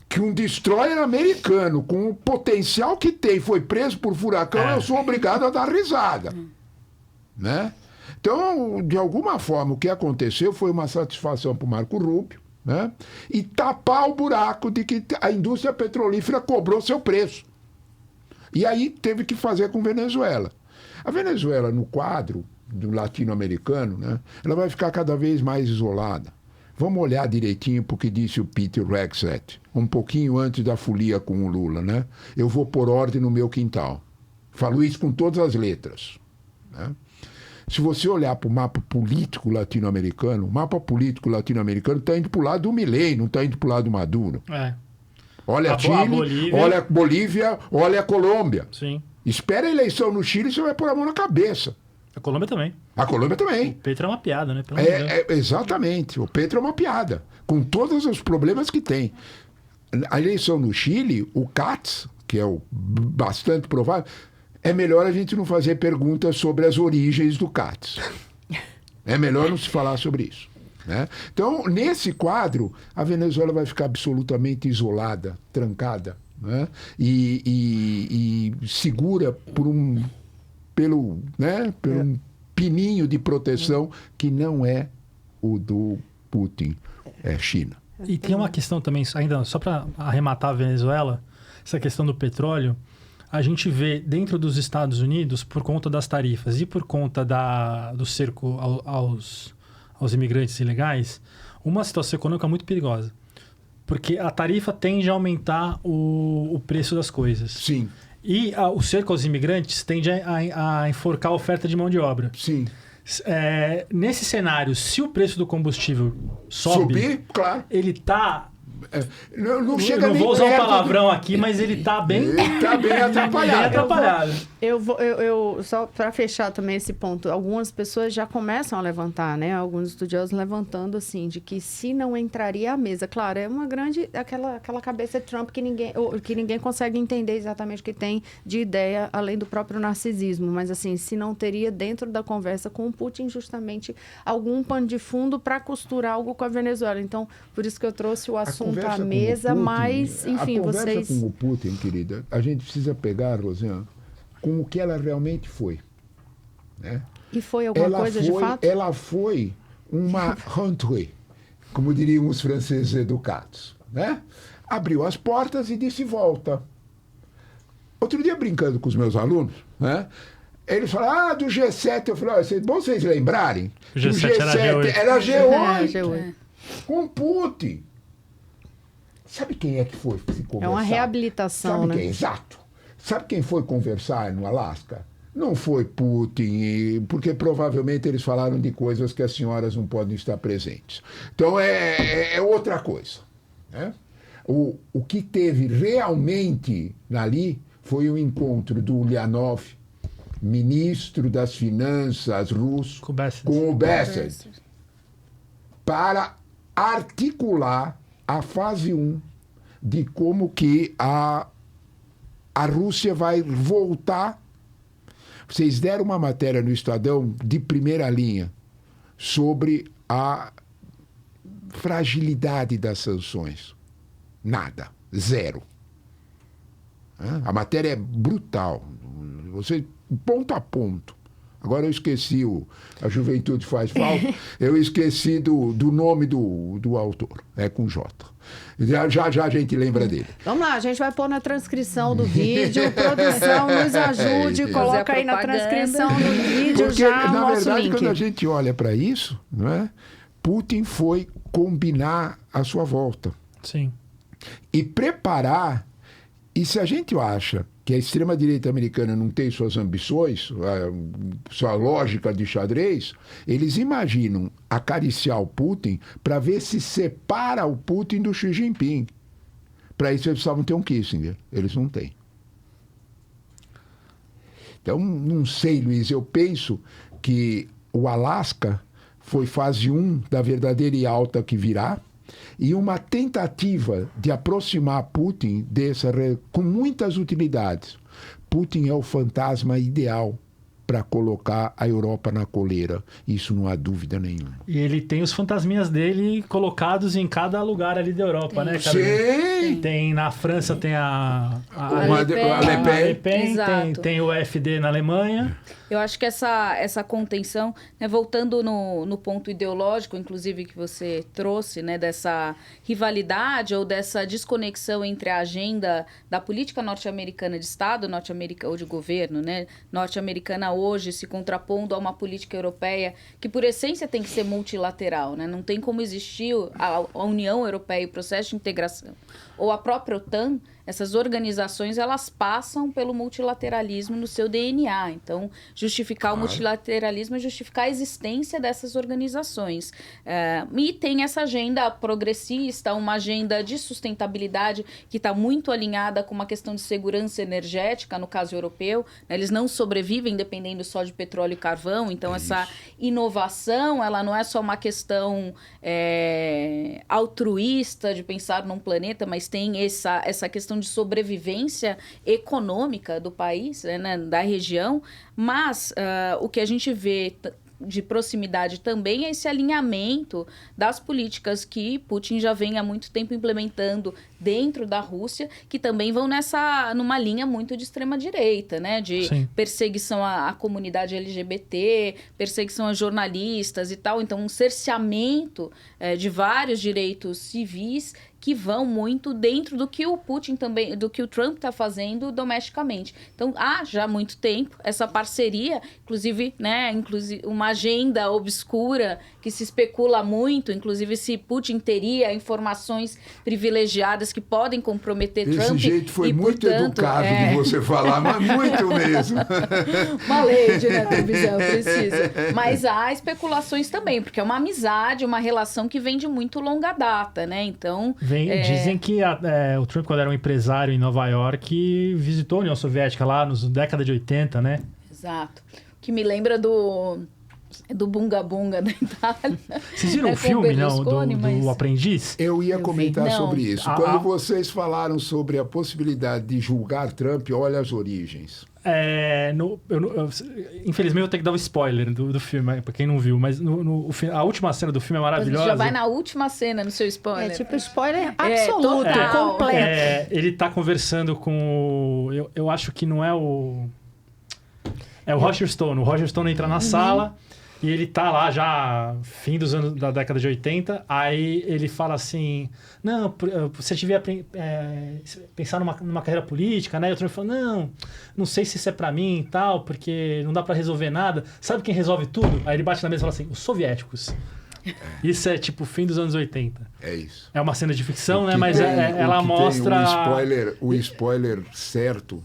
S1: que um destroyer americano, com o potencial que tem, foi preso por furacão, eu sou obrigado a dar risada. Né? Então, de alguma forma, o que aconteceu foi uma satisfação para o Marco Rubio, né? E tapar o buraco de que a indústria petrolífera cobrou seu preço. E aí teve que fazer com Venezuela. A Venezuela, no quadro do latino-americano, né, ela vai ficar cada vez mais isolada. Vamos olhar direitinho para o que disse o Peter Rexett, um pouquinho antes da folia com o Lula. Né? Eu vou pôr ordem no meu quintal. Falo isso com todas as letras. Né? Se você olhar para o mapa político latino-americano, o mapa político latino-americano está indo para o lado do Milei, não está indo para o lado do Maduro. Olha a Chile, olha a Bolívia, olha a Colômbia.
S4: Sim.
S1: Espera a eleição no Chile e você vai pôr a mão na cabeça.
S4: A Colômbia também.
S1: A Colômbia também.
S4: O Petro é uma piada, né?
S1: Exatamente. O Petro é uma piada, com todos os problemas que tem. A eleição no Chile, o Katz, que é o bastante provável, é melhor a gente não fazer perguntas sobre as origens do Katz. É melhor não se falar sobre isso. Né? Então, nesse quadro, a Venezuela vai ficar absolutamente isolada, trancada, né? E segura pelo um pininho de proteção que não é o do Putin, é China.
S4: E tem uma questão também, ainda só para arrematar a Venezuela, essa questão do petróleo, a gente vê dentro dos Estados Unidos, por conta das tarifas e por conta do cerco aos imigrantes ilegais, uma situação econômica muito perigosa. Porque a tarifa tende a aumentar o preço das coisas.
S1: Sim.
S4: E o cerco aos imigrantes tende a enforcar a oferta de mão de obra.
S1: Sim.
S4: Nesse cenário, se o preço do combustível sobe,
S1: claro.
S4: Ele está...
S1: Não chega
S4: não
S1: nem
S4: vou usar um
S1: perto
S4: palavrão aqui, mas ele está bem...
S1: Ele está bem atrapalhado.
S4: Bem atrapalhado.
S3: Eu só para fechar também esse ponto, algumas pessoas já começam a levantar, né? Alguns estudiosos levantando assim, de que se não entraria à mesa, claro, é uma grande aquela cabeça de Trump que ninguém consegue entender exatamente o que tem de ideia além do próprio narcisismo, mas assim, se não teria dentro da conversa com o Putin justamente algum pano de fundo para costurar algo com a Venezuela. Então, por isso que eu trouxe o assunto à mesa, mas enfim,
S1: a conversa
S3: vocês
S1: com o Putin, querida, a gente precisa pegar, Rosiane, com o que ela realmente foi. Né?
S3: E foi alguma coisa de fato?
S1: Ela foi uma rentrée, como diriam os franceses educados. Né? Abriu as portas e disse volta. Outro dia, brincando com os meus alunos, né? Eles falaram, do G7. Eu falei, bom vocês lembrarem.
S4: O G7
S1: era G8.
S3: G8.
S1: Com Putin. Sabe quem é que foi se conversar?
S3: É uma reabilitação,
S1: Sabe
S3: né?
S1: quem? Exato. Sabe quem foi conversar no Alasca? Não foi Putin, porque provavelmente eles falaram de coisas que as senhoras não podem estar presentes. Então é outra coisa. Né? O que teve realmente ali foi o encontro do Ulyanov, ministro das Finanças russo, com o Bessel, para articular a fase 1 de como que a Rússia vai voltar. Vocês deram uma matéria no Estadão de primeira linha sobre a fragilidade das sanções. Nada. Zero. A matéria é brutal. Você, ponto a ponto. Agora eu esqueci, a juventude faz falta, eu esqueci do nome do autor. É com J. Já a gente lembra dele.
S3: Vamos lá, a gente vai pôr na transcrição do vídeo. Produção, nos ajude, coloca aí na transcrição do vídeo.
S1: Porque,
S3: já o
S1: na
S3: nosso
S1: verdade,
S3: link.
S1: quando a gente olha para isso, não é? Putin foi combinar a sua volta.
S4: Sim.
S1: E preparar. E se a gente acha que a extrema-direita americana não tem suas ambições, sua lógica de xadrez, eles imaginam acariciar o Putin para ver se separa o Putin do Xi Jinping. Para isso eles precisavam ter um Kissinger. Eles não têm. Então, não sei, Luiz, eu penso que o Alasca foi fase 1 da verdadeira e alta que virá, e uma tentativa de aproximar Putin com muitas utilidades. Putin é o fantasma ideal para colocar a Europa na coleira. Isso não há dúvida nenhuma.
S4: E ele tem os fantasminhas dele colocados em cada lugar ali da Europa, né, cara?
S1: Sim!
S4: Tem na França, tem a
S1: Le Pen.
S4: Tem o FD na Alemanha.
S2: Eu acho que essa contenção, né, voltando no ponto ideológico, inclusive, que você trouxe, né, dessa rivalidade ou dessa desconexão entre a agenda da política norte-americana de Estado, ou de governo, né, norte-americana hoje se contrapondo a uma política europeia que, por essência, tem que ser multilateral. Né? Não tem como existir a União Europeia e o processo de integração. Ou a própria OTAN, essas organizações, elas passam pelo multilateralismo no seu DNA. Então, justificar o multilateralismo é justificar a existência dessas organizações. E tem essa agenda progressista, uma agenda de sustentabilidade que está muito alinhada com uma questão de segurança energética, no caso europeu. Eles não sobrevivem dependendo só de petróleo e carvão. Então, essa inovação, ela não é só uma questão altruísta de pensar num planeta, mas tem essa questão de sobrevivência econômica do país, né, da região, mas o que a gente vê de proximidade também é esse alinhamento das políticas que Putin já vem há muito tempo implementando dentro da Rússia, que também vão numa linha muito de extrema-direita, né? De perseguição à comunidade LGBT, perseguição a jornalistas e tal. Então, um cerceamento de vários direitos civis que vão muito dentro do que o Putin também, do que o Trump está fazendo domesticamente. Então, há já há muito tempo essa parceria, inclusive uma agenda obscura que se especula muito, inclusive se Putin teria informações privilegiadas que podem comprometer Trump.
S1: Desse jeito foi
S2: e,
S1: muito
S2: portanto,
S1: educado de você falar, mas muito mesmo.
S2: Uma lei, né, televisão, precisa. Mas há especulações também, porque é uma amizade, uma relação que vem de muito longa data, né? Então...
S4: Dizem que o Trump, quando era um empresário em Nova York, visitou a União Soviética lá nos década de 80, né?
S2: Exato. Que me lembra do Bunga Bunga da Itália.
S4: Vocês viram o filme, não? Do Aprendiz?
S1: Eu ia comentar sobre isso.
S4: Não.
S1: Quando vocês falaram sobre a possibilidade de julgar Trump, olha as origens.
S4: Infelizmente eu vou ter que dar um spoiler do filme, pra quem não viu, mas a última cena do filme é maravilhosa.
S2: Já vai na última cena no seu spoiler.
S3: É tipo spoiler absoluto, completo.
S4: Ele tá conversando com eu acho que não é o... É o Roger Stone. O Roger Stone entra na sala E ele tá lá já, fim dos anos da década de 80, aí ele fala assim, não, você devia pensar numa carreira política, né? E o Trump fala, não sei se isso é pra mim e tal, porque não dá pra resolver nada. Sabe quem resolve tudo? Aí ele bate na mesa e fala assim, os soviéticos. Isso é tipo fim dos anos 80.
S1: É isso.
S4: É uma cena de ficção, né? Mas ela mostra...
S1: O spoiler certo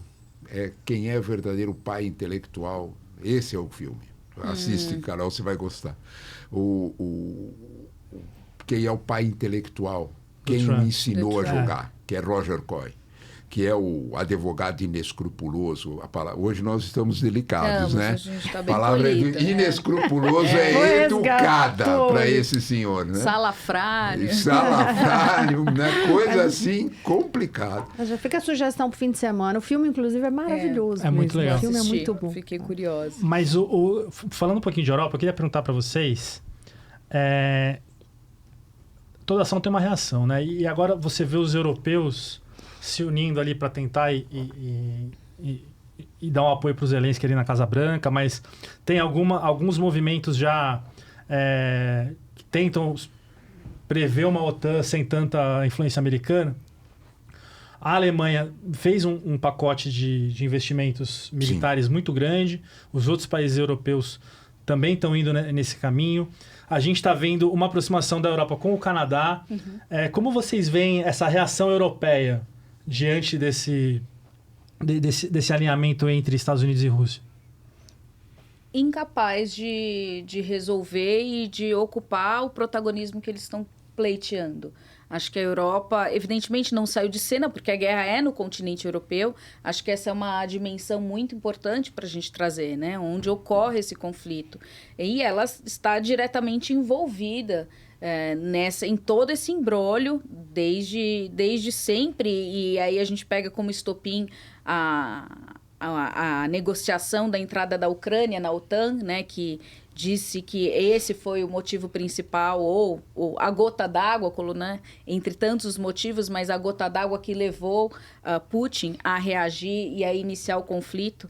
S1: é quem é o verdadeiro pai intelectual. Esse é o filme. Assiste, Carol, você vai gostar. Quem é o pai intelectual? Quem me ensinou a jogar? Que é Roger Coy, que é o advogado inescrupuloso. Hoje nós estamos delicados, né?
S2: A gente tá
S1: A
S2: bem
S1: palavra
S2: polido, né?
S1: inescrupuloso é educada para esse senhor, né?
S2: Salafrário.
S1: Salafrário, né? Coisa assim complicada.
S3: Já fica a sugestão pro fim de semana. O filme, inclusive, é maravilhoso.
S4: É muito legal.
S3: O filme é
S2: Assisti,
S3: muito bom.
S2: Fiquei curiosa.
S4: Mas falando um pouquinho de Europa, eu queria perguntar para vocês... toda ação tem uma reação, né? E agora você vê os europeus se unindo ali para tentar e dar um apoio para os Zelensky ali na Casa Branca, mas tem alguns movimentos já que tentam prever uma OTAN sem tanta influência americana. A Alemanha fez um pacote de investimentos militares muito grande, os outros países europeus também estão indo nesse caminho. A gente está vendo uma aproximação da Europa com o Canadá. Como vocês veem essa reação europeia diante desse alinhamento entre Estados Unidos e Rússia?
S2: Incapaz de resolver e de ocupar o protagonismo que eles estão pleiteando. Acho que a Europa, evidentemente, não saiu de cena, porque a guerra é no continente europeu. Acho que essa é uma dimensão muito importante para a gente trazer, né? Onde ocorre esse conflito. E ela está diretamente envolvida em todo esse imbróglio desde sempre. E aí a gente pega como estopim a negociação da entrada da Ucrânia na OTAN, né? Que disse que esse foi o motivo principal, ou a gota d'água, né, entre tantos motivos, mas a gota d'água que levou Putin a reagir e a iniciar o conflito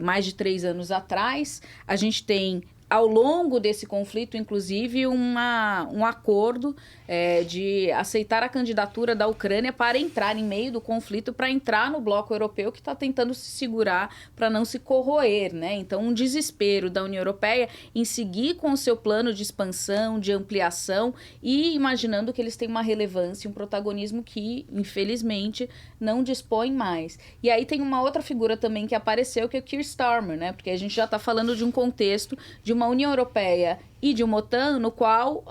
S2: mais de 3 anos atrás. A gente tem, ao longo desse conflito, inclusive, um acordo de aceitar a candidatura da Ucrânia para entrar em meio do conflito, para entrar no bloco europeu que está tentando se segurar para não se corroer, né? Então, um desespero da União Europeia em seguir com o seu plano de expansão, de ampliação e imaginando que eles têm uma relevância, um protagonismo que, infelizmente, não dispõe mais. E aí tem uma outra figura também que apareceu, que é o Keir Starmer, né? Porque a gente já está falando de um contexto de uma União Europeia e de uma OTAN no qual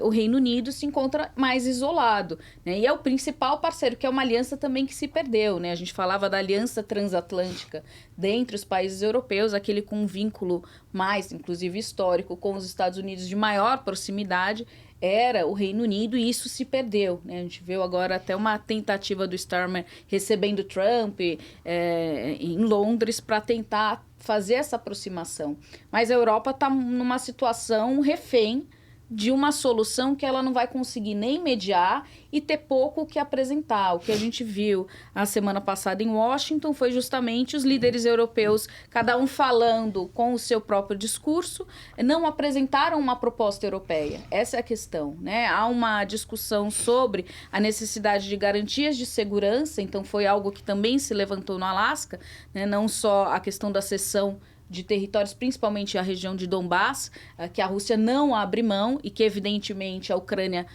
S2: o Reino Unido se encontra mais isolado, né? E é o principal parceiro, que é uma aliança também que se perdeu, né? A gente falava da aliança transatlântica dentre os países europeus, aquele com um vínculo mais, inclusive histórico, com os Estados Unidos de maior proximidade, era o Reino Unido, e isso se perdeu, né? A gente viu agora até uma tentativa do Starmer recebendo Trump em Londres para tentar fazer essa aproximação. Mas a Europa está numa situação refém de uma solução que ela não vai conseguir nem mediar e ter pouco o que apresentar. O que a gente viu a semana passada em Washington foi justamente os líderes europeus, cada um falando com o seu próprio discurso, não apresentaram uma proposta europeia. Essa é a questão, né? Há uma discussão sobre a necessidade de garantias de segurança, então foi algo que também se levantou no Alasca, né? Não só a questão da cessão de territórios, principalmente a região de Donbass, que a Rússia não abre mão e que, evidentemente, a Ucrânia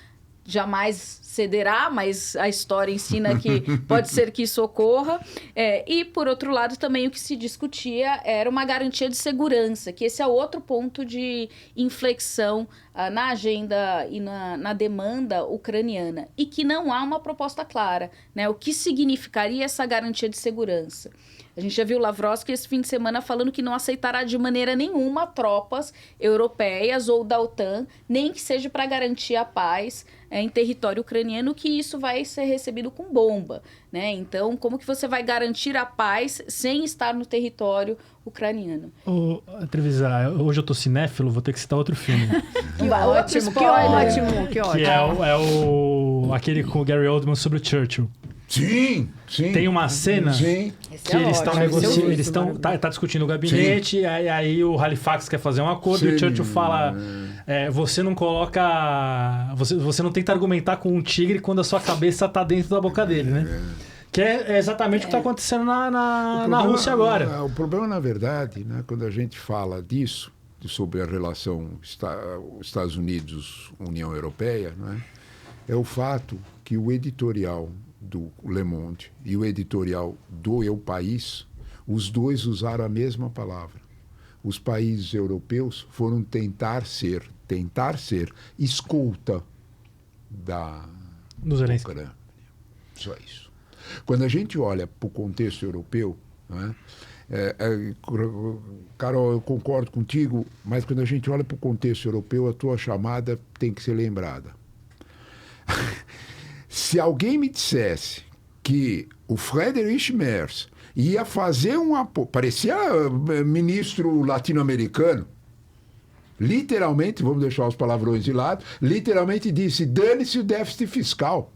S2: jamais cederá, mas a história ensina que pode ser que isso ocorra. E, por outro lado, também o que se discutia era uma garantia de segurança, que esse é outro ponto de inflexão na agenda e na demanda ucraniana, e que não há uma proposta clara, né? O que significaria essa garantia de segurança? A gente já viu Lavrovski esse fim de semana falando que não aceitará de maneira nenhuma tropas europeias ou da OTAN, nem que seja para garantir a paz em território ucraniano, que isso vai ser recebido com bomba, né? Então, como que você vai garantir a paz sem estar no território ucraniano?
S4: Trevisan, hoje eu tô cinéfilo, vou ter que citar outro filme.
S3: Que ótimo, que ótimo, que ótimo.
S4: Que é aquele com o Gary Oldman sobre o Churchill.
S1: Sim.
S4: Tem uma cena
S1: Sim.
S4: que eles estão negociando, eles estão tá discutindo o gabinete, aí o Halifax quer fazer um acordo e o Churchill fala: você não coloca. Você não tenta argumentar com um tigre quando a sua cabeça tá dentro da boca dele, né? Que é exatamente o que está acontecendo na Rússia agora.
S1: O problema, na verdade, né, quando a gente fala disso, sobre a relação Estados Unidos-União Europeia, né, é o fato que o editorial do Le Monde e o editorial do Eu País, os dois usaram a mesma palavra. Os países europeus foram tentar ser escolta
S4: dos
S1: Ucrânia. Só isso. Quando a gente olha para o contexto europeu, né, Carol, eu concordo contigo, mas quando a gente olha para o contexto europeu, a tua chamada tem que ser lembrada. Se alguém me dissesse que o Friedrich Merz ia fazer parecia ministro latino-americano, literalmente, vamos deixar os palavrões de lado, literalmente disse: dane-se o déficit fiscal.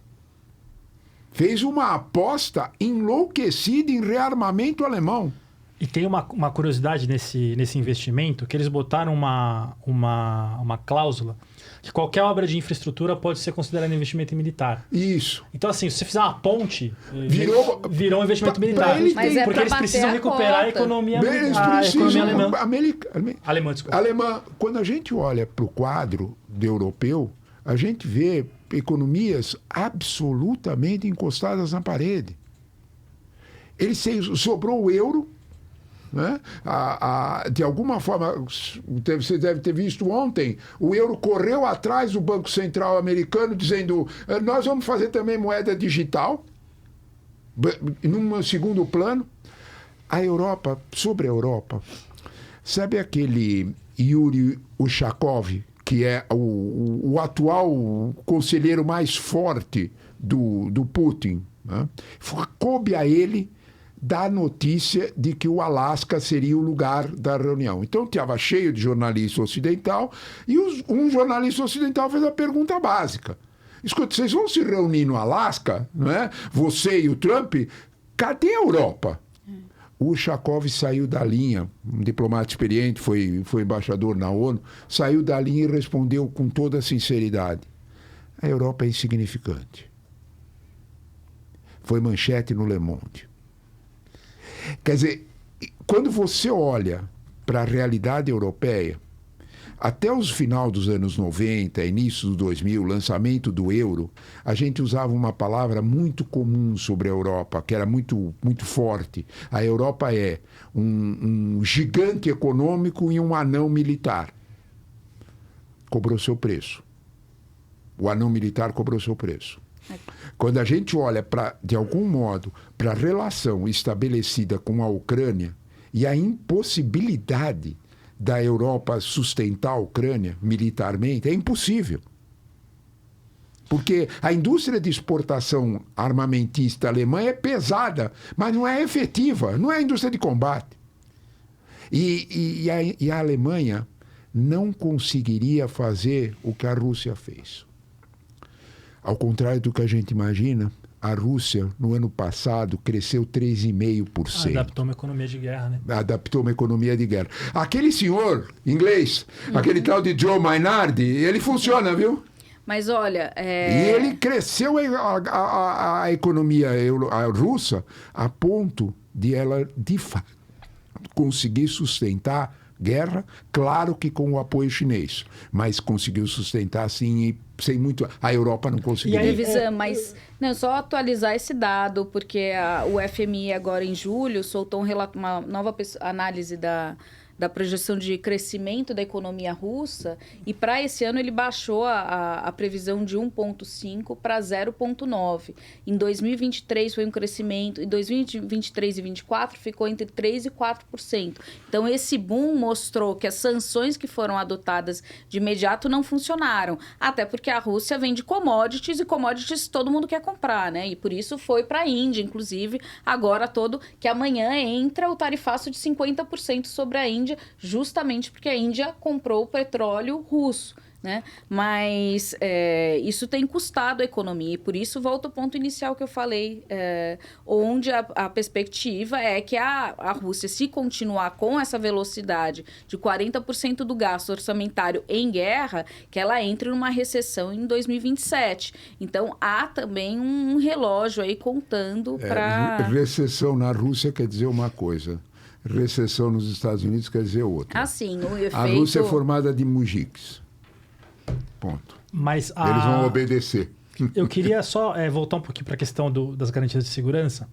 S1: Fez uma aposta enlouquecida em rearmamento alemão.
S4: E tem uma curiosidade nesse investimento, que eles botaram uma cláusula que qualquer obra de infraestrutura pode ser considerada investimento militar.
S1: Isso.
S4: Então, assim, se você fizer uma ponte,
S1: virou
S4: um investimento militar.
S2: Mas
S4: porque eles precisam recuperar a economia alemã. Alemã, desculpa.
S1: Alemã. Quando a gente olha para o quadro europeu, a gente vê economias absolutamente encostadas na parede. Sobrou o euro, né? De alguma forma, você deve ter visto ontem, o euro correu atrás do Banco Central americano dizendo: nós vamos fazer também moeda digital, num segundo plano. Sobre a Europa, sabe aquele Yuri Ushakov, que é o atual conselheiro mais forte do Putin, né? Coube a ele dar a notícia de que o Alasca seria o lugar da reunião. Então, estava cheio de jornalista ocidental e um jornalista ocidental fez a pergunta básica: escuta, vocês vão se reunir no Alasca, não é? Você e o Trump, cadê a Europa? O Ushakov saiu da linha, um diplomata experiente, foi embaixador na ONU, saiu da linha e respondeu com toda a sinceridade: a Europa é insignificante. Foi manchete no Le Monde. Quer dizer, quando você olha para a realidade europeia, até o final dos anos 90, início dos 2000, lançamento do euro, a gente usava uma palavra muito comum sobre a Europa, que era muito, muito forte. A Europa é um gigante econômico e um anão militar. Cobrou seu preço. O anão militar cobrou seu preço. Quando a gente olha, de algum modo, para a relação estabelecida com a Ucrânia e a impossibilidade da Europa sustentar a Ucrânia militarmente, é impossível. Porque a indústria de exportação armamentista alemã é pesada, mas não é efetiva, não é indústria de combate. E a Alemanha não conseguiria fazer o que a Rússia fez. Ao contrário do que a gente imagina, a Rússia, no ano passado, cresceu 3,5%.
S4: Adaptou uma economia de guerra, né?
S1: Adaptou uma economia de guerra. Aquele senhor inglês, aquele tal de Joe Maynard, ele funciona, viu?
S2: Mas olha...
S1: E ele cresceu a economia russa a ponto de ela, de fato, conseguir sustentar guerra, claro que com o apoio chinês, mas conseguiu sustentar assim, sem muito. A Europa não conseguiu.
S2: Mas não, só atualizar esse dado, porque o FMI agora em julho soltou uma nova análise da projeção de crescimento da economia russa, e para esse ano ele baixou a previsão de 1,5 para 0,9. Em 2023 foi um crescimento, em 2023 e 2024 ficou entre 3% e 4%. Então esse boom mostrou que as sanções que foram adotadas de imediato não funcionaram, até porque a Rússia vende commodities, e commodities todo mundo quer comprar, né? E por isso foi para a Índia, inclusive, agora que amanhã entra o tarifaço de 50% sobre a Índia, Índia, justamente porque a Índia comprou o petróleo russo. Né? Mas isso tem custado a economia e por isso volta ao ponto inicial que eu falei, onde a perspectiva é que a Rússia, se continuar com essa velocidade de 40% do gasto orçamentário em guerra, que ela entre numa recessão em 2027. Então há também um relógio aí contando para...
S1: Recessão na Rússia quer dizer uma coisa, recessão nos Estados Unidos quer dizer outra.
S2: Assim, o efeito...
S1: A Rússia é formada de mujiks. Ponto.
S4: Mas
S1: Eles vão obedecer.
S4: Eu queria só voltar um pouquinho para a questão das garantias de segurança,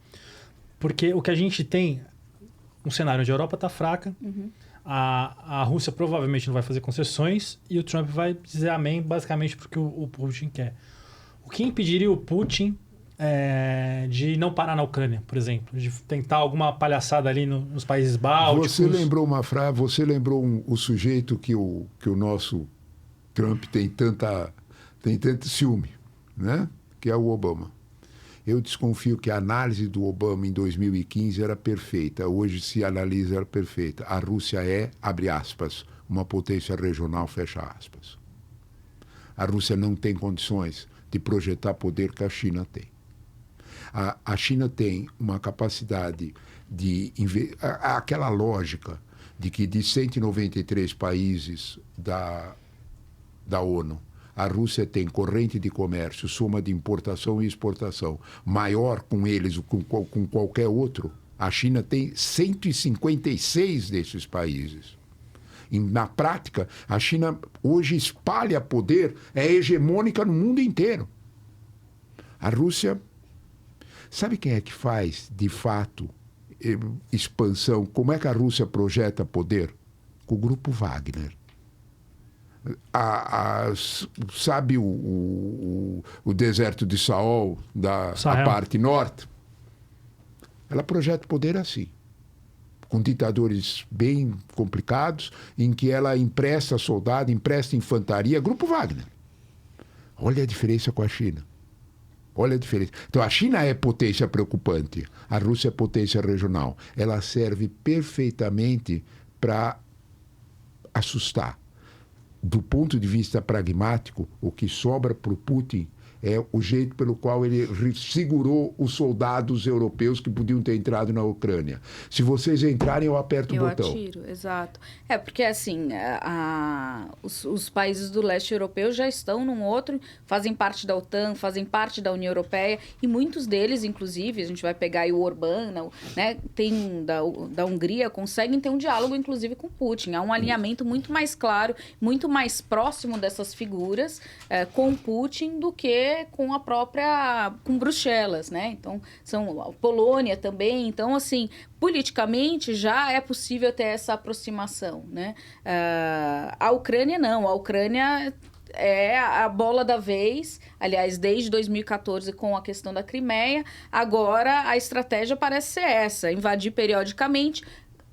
S4: porque o que a gente tem, um cenário onde a Europa está fraca, a Rússia provavelmente não vai fazer concessões e o Trump vai dizer amém basicamente porque o Putin quer. O que impediria o Putin de não parar na Ucrânia, por exemplo, de tentar alguma palhaçada ali nos países bálticos?
S1: Você lembrou uma frase, você lembrou o sujeito que o nosso Trump tem tanto ciúme, né? Que é o Obama. Eu desconfio que a análise do Obama em 2015 era perfeita. Hoje se analisa era perfeita. A Rússia é, abre aspas, uma potência regional, fecha aspas. A Rússia não tem condições de projetar poder que a China tem. A China tem uma capacidade de... Aquela lógica de que de 193 países da ONU, a Rússia tem corrente de comércio, soma de importação e exportação, maior com eles com qualquer outro. A China tem 156 desses países. E, na prática, a China hoje espalha poder, é hegemônica no mundo inteiro. A Rússia... Sabe quem é que faz, de fato, expansão? Como é que a Rússia projeta poder? Com o Grupo Wagner. Sabe o deserto de Saol, a parte norte? Ela projeta poder assim, com ditadores bem complicados, em que ela empresta soldado, empresta infantaria, Grupo Wagner. Olha a diferença com a China. Olha a diferença. Então, a China é potência preocupante, a Rússia é potência regional. Ela serve perfeitamente para assustar. Do ponto de vista pragmático, o que sobra para o Putin é o jeito pelo qual ele segurou os soldados europeus que podiam ter entrado na Ucrânia. Se vocês entrarem, eu aperto o botão.
S2: Eu atiro, exato. Porque assim, os países do leste europeu já estão num outro, fazem parte da OTAN, fazem parte da União Europeia, e muitos deles, inclusive, a gente vai pegar aí o Orbán, né, tem da Hungria, conseguem ter um diálogo, inclusive, com Putin. Há um alinhamento muito mais claro, muito mais próximo dessas figuras com Putin do que com Bruxelas, né? Então, a Polônia também. Então, assim, politicamente já é possível ter essa aproximação, né? A Ucrânia não. A Ucrânia é a bola da vez, aliás, desde 2014 com a questão da Crimeia. Agora, a estratégia parece ser essa, invadir periodicamente,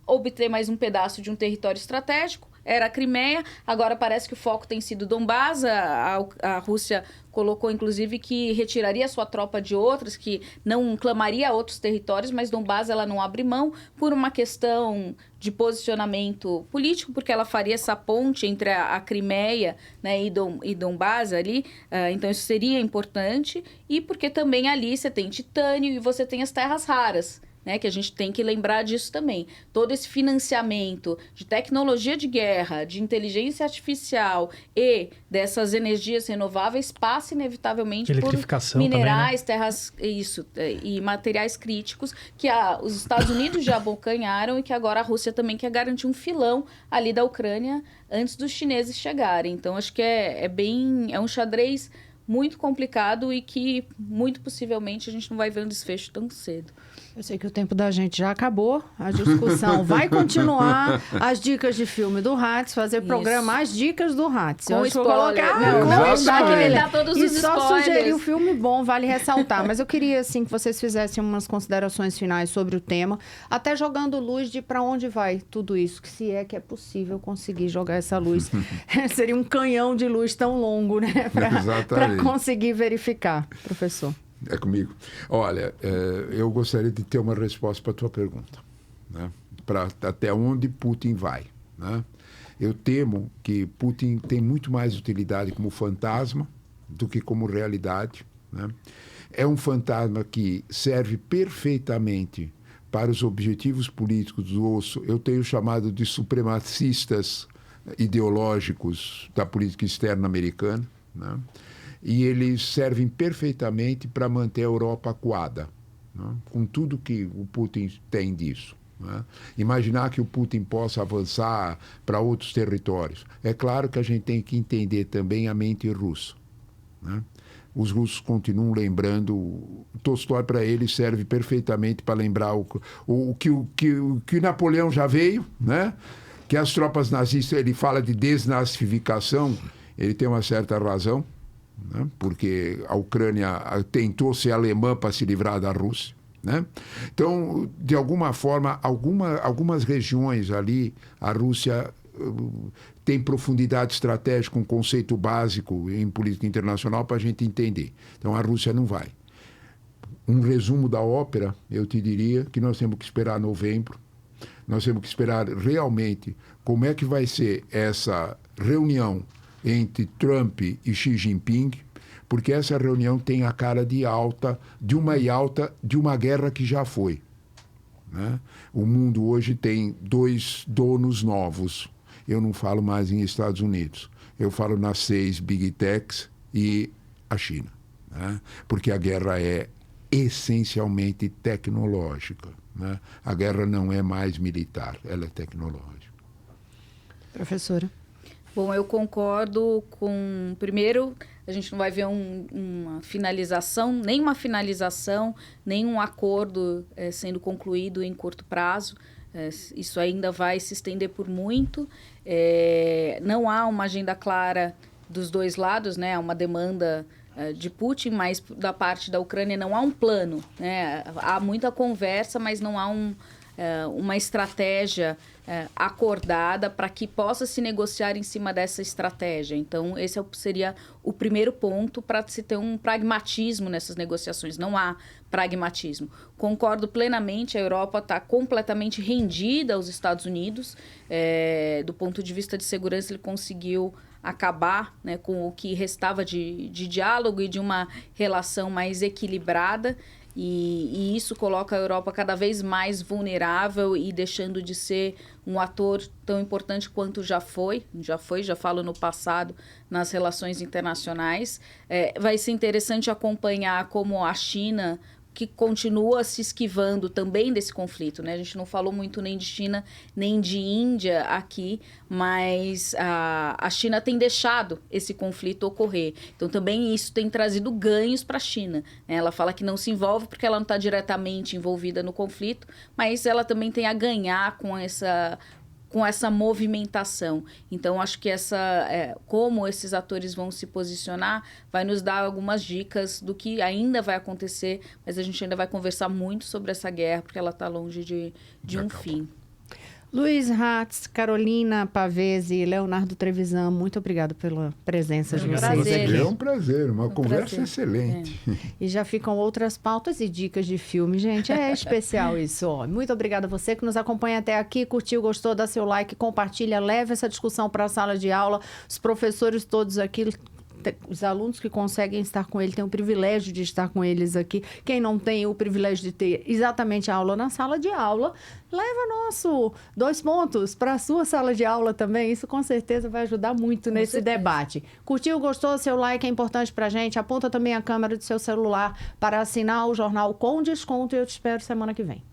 S2: obter mais um pedaço de um território estratégico. Era a Crimeia, agora parece que o foco tem sido Donbás. A Rússia colocou, inclusive, que retiraria sua tropa de outras, que não clamaria a outros territórios, mas Donbás ela não abre mão por uma questão de posicionamento político, porque ela faria essa ponte entre a Crimeia, né, e Donbás ali, então isso seria importante, e porque também ali você tem titânio e você tem as terras raras, né, que a gente tem que lembrar disso também. Todo esse financiamento de tecnologia de guerra, de inteligência artificial e dessas energias renováveis passa inevitavelmente por minerais, também, né? E materiais críticos que os Estados Unidos já abocanharam e que agora a Rússia também quer garantir um filão ali da Ucrânia antes dos chineses chegarem. Então, acho que é um xadrez muito complicado e que, muito possivelmente, a gente não vai ver um desfecho tão cedo.
S3: Eu sei que o tempo da gente já acabou, a discussão vai continuar, as dicas de filme do Hatz, fazer programa as dicas do Hatz.
S2: Com spoiler. Dá todos os spoilers.
S3: E só sugerir um filme bom, vale ressaltar. Mas eu queria, assim, que vocês fizessem umas considerações finais sobre o tema, até jogando luz de para onde vai tudo isso, que se é que é possível conseguir jogar essa luz. Seria um canhão de luz tão longo, né? Para conseguir verificar, professor.
S1: É comigo. Olha, eu gostaria de ter uma resposta para a tua pergunta, né? para até onde Putin vai, né? Eu temo que Putin tem muito mais utilidade como fantasma do que como realidade, né? É um fantasma que serve perfeitamente para os objetivos políticos eu tenho chamado de supremacistas ideológicos da política externa americana, né? E eles servem perfeitamente para manter a Europa acuada, né? Com tudo que o Putin tem disso, né? Imaginar que o Putin possa avançar para outros territórios. É claro que a gente tem que entender também a mente russa, né? Os russos continuam lembrando, Tolstói para eles serve perfeitamente para lembrar o que Napoleão já veio, né? Que as tropas nazistas, ele fala de desnazificação, ele tem uma certa razão, né? Porque a Ucrânia tentou ser alemã para se livrar da Rússia, né? Então, de alguma forma, algumas regiões ali, a Rússia tem profundidade estratégica, um conceito básico em política internacional para a gente entender. Então, a Rússia não vai. Um resumo da ópera, eu te diria que nós temos que esperar novembro, nós temos que esperar realmente como é que vai ser essa reunião entre Trump e Xi Jinping, porque essa reunião tem a cara de uma guerra que já foi, né? O mundo hoje tem 2 donos novos. Eu não falo mais em Estados Unidos. Eu falo nas 6 Big Techs e a China, né? Porque a guerra é essencialmente tecnológica, né? A guerra não é mais militar, ela é tecnológica.
S3: Professora.
S2: Bom, eu concordo com... Primeiro, a gente não vai ver uma finalização, nem um acordo sendo concluído em curto prazo. Isso ainda vai se estender por muito. Não há uma agenda clara dos dois lados, né? Há uma demanda de Putin, mas da parte da Ucrânia não há um plano, né? Há muita conversa, mas não há uma estratégia acordada para que possa se negociar em cima dessa estratégia. Então, esse seria o primeiro ponto para se ter um pragmatismo nessas negociações. Não há pragmatismo. Concordo plenamente, a Europa está completamente rendida aos Estados Unidos. Do ponto de vista de segurança, ele conseguiu acabar, né, com o que restava de diálogo e de uma relação mais equilibrada. E isso coloca a Europa cada vez mais vulnerável e deixando de ser um ator tão importante quanto já falo no passado, nas relações internacionais. Vai ser interessante acompanhar como a China, que continua se esquivando também desse conflito, né? A gente não falou muito nem de China, nem de Índia aqui, mas a China tem deixado esse conflito ocorrer. Então, também isso tem trazido ganhos para a China, né? Ela fala que não se envolve porque ela não está diretamente envolvida no conflito, mas ela também tem a ganhar com essa movimentação. Então, acho que como esses atores vão se posicionar vai nos dar algumas dicas do que ainda vai acontecer, mas a gente ainda vai conversar muito sobre essa guerra, porque ela está longe de um fim.
S3: Luiz Ratz, Carolina Pavese e Leonardo Trevisan, muito obrigado pela presença de vocês aqui.
S1: É um prazer, uma conversa excelente.
S3: E já ficam outras pautas e dicas de filme, gente. É especial isso. Ó. Muito obrigada a você que nos acompanha até aqui, curtiu, gostou, dá seu like, compartilha, leva essa discussão para a sala de aula. Os professores todos aqui, os alunos que conseguem estar com ele têm o privilégio de estar com eles aqui. Quem não tem o privilégio de ter exatamente a aula na sala de aula, leva nosso 2 pontos para a sua sala de aula também. Isso com certeza vai ajudar muito nesse debate. Curtiu, gostou? Seu like é importante para a gente. Aponta também a câmera do seu celular para assinar o jornal com desconto e eu te espero semana que vem.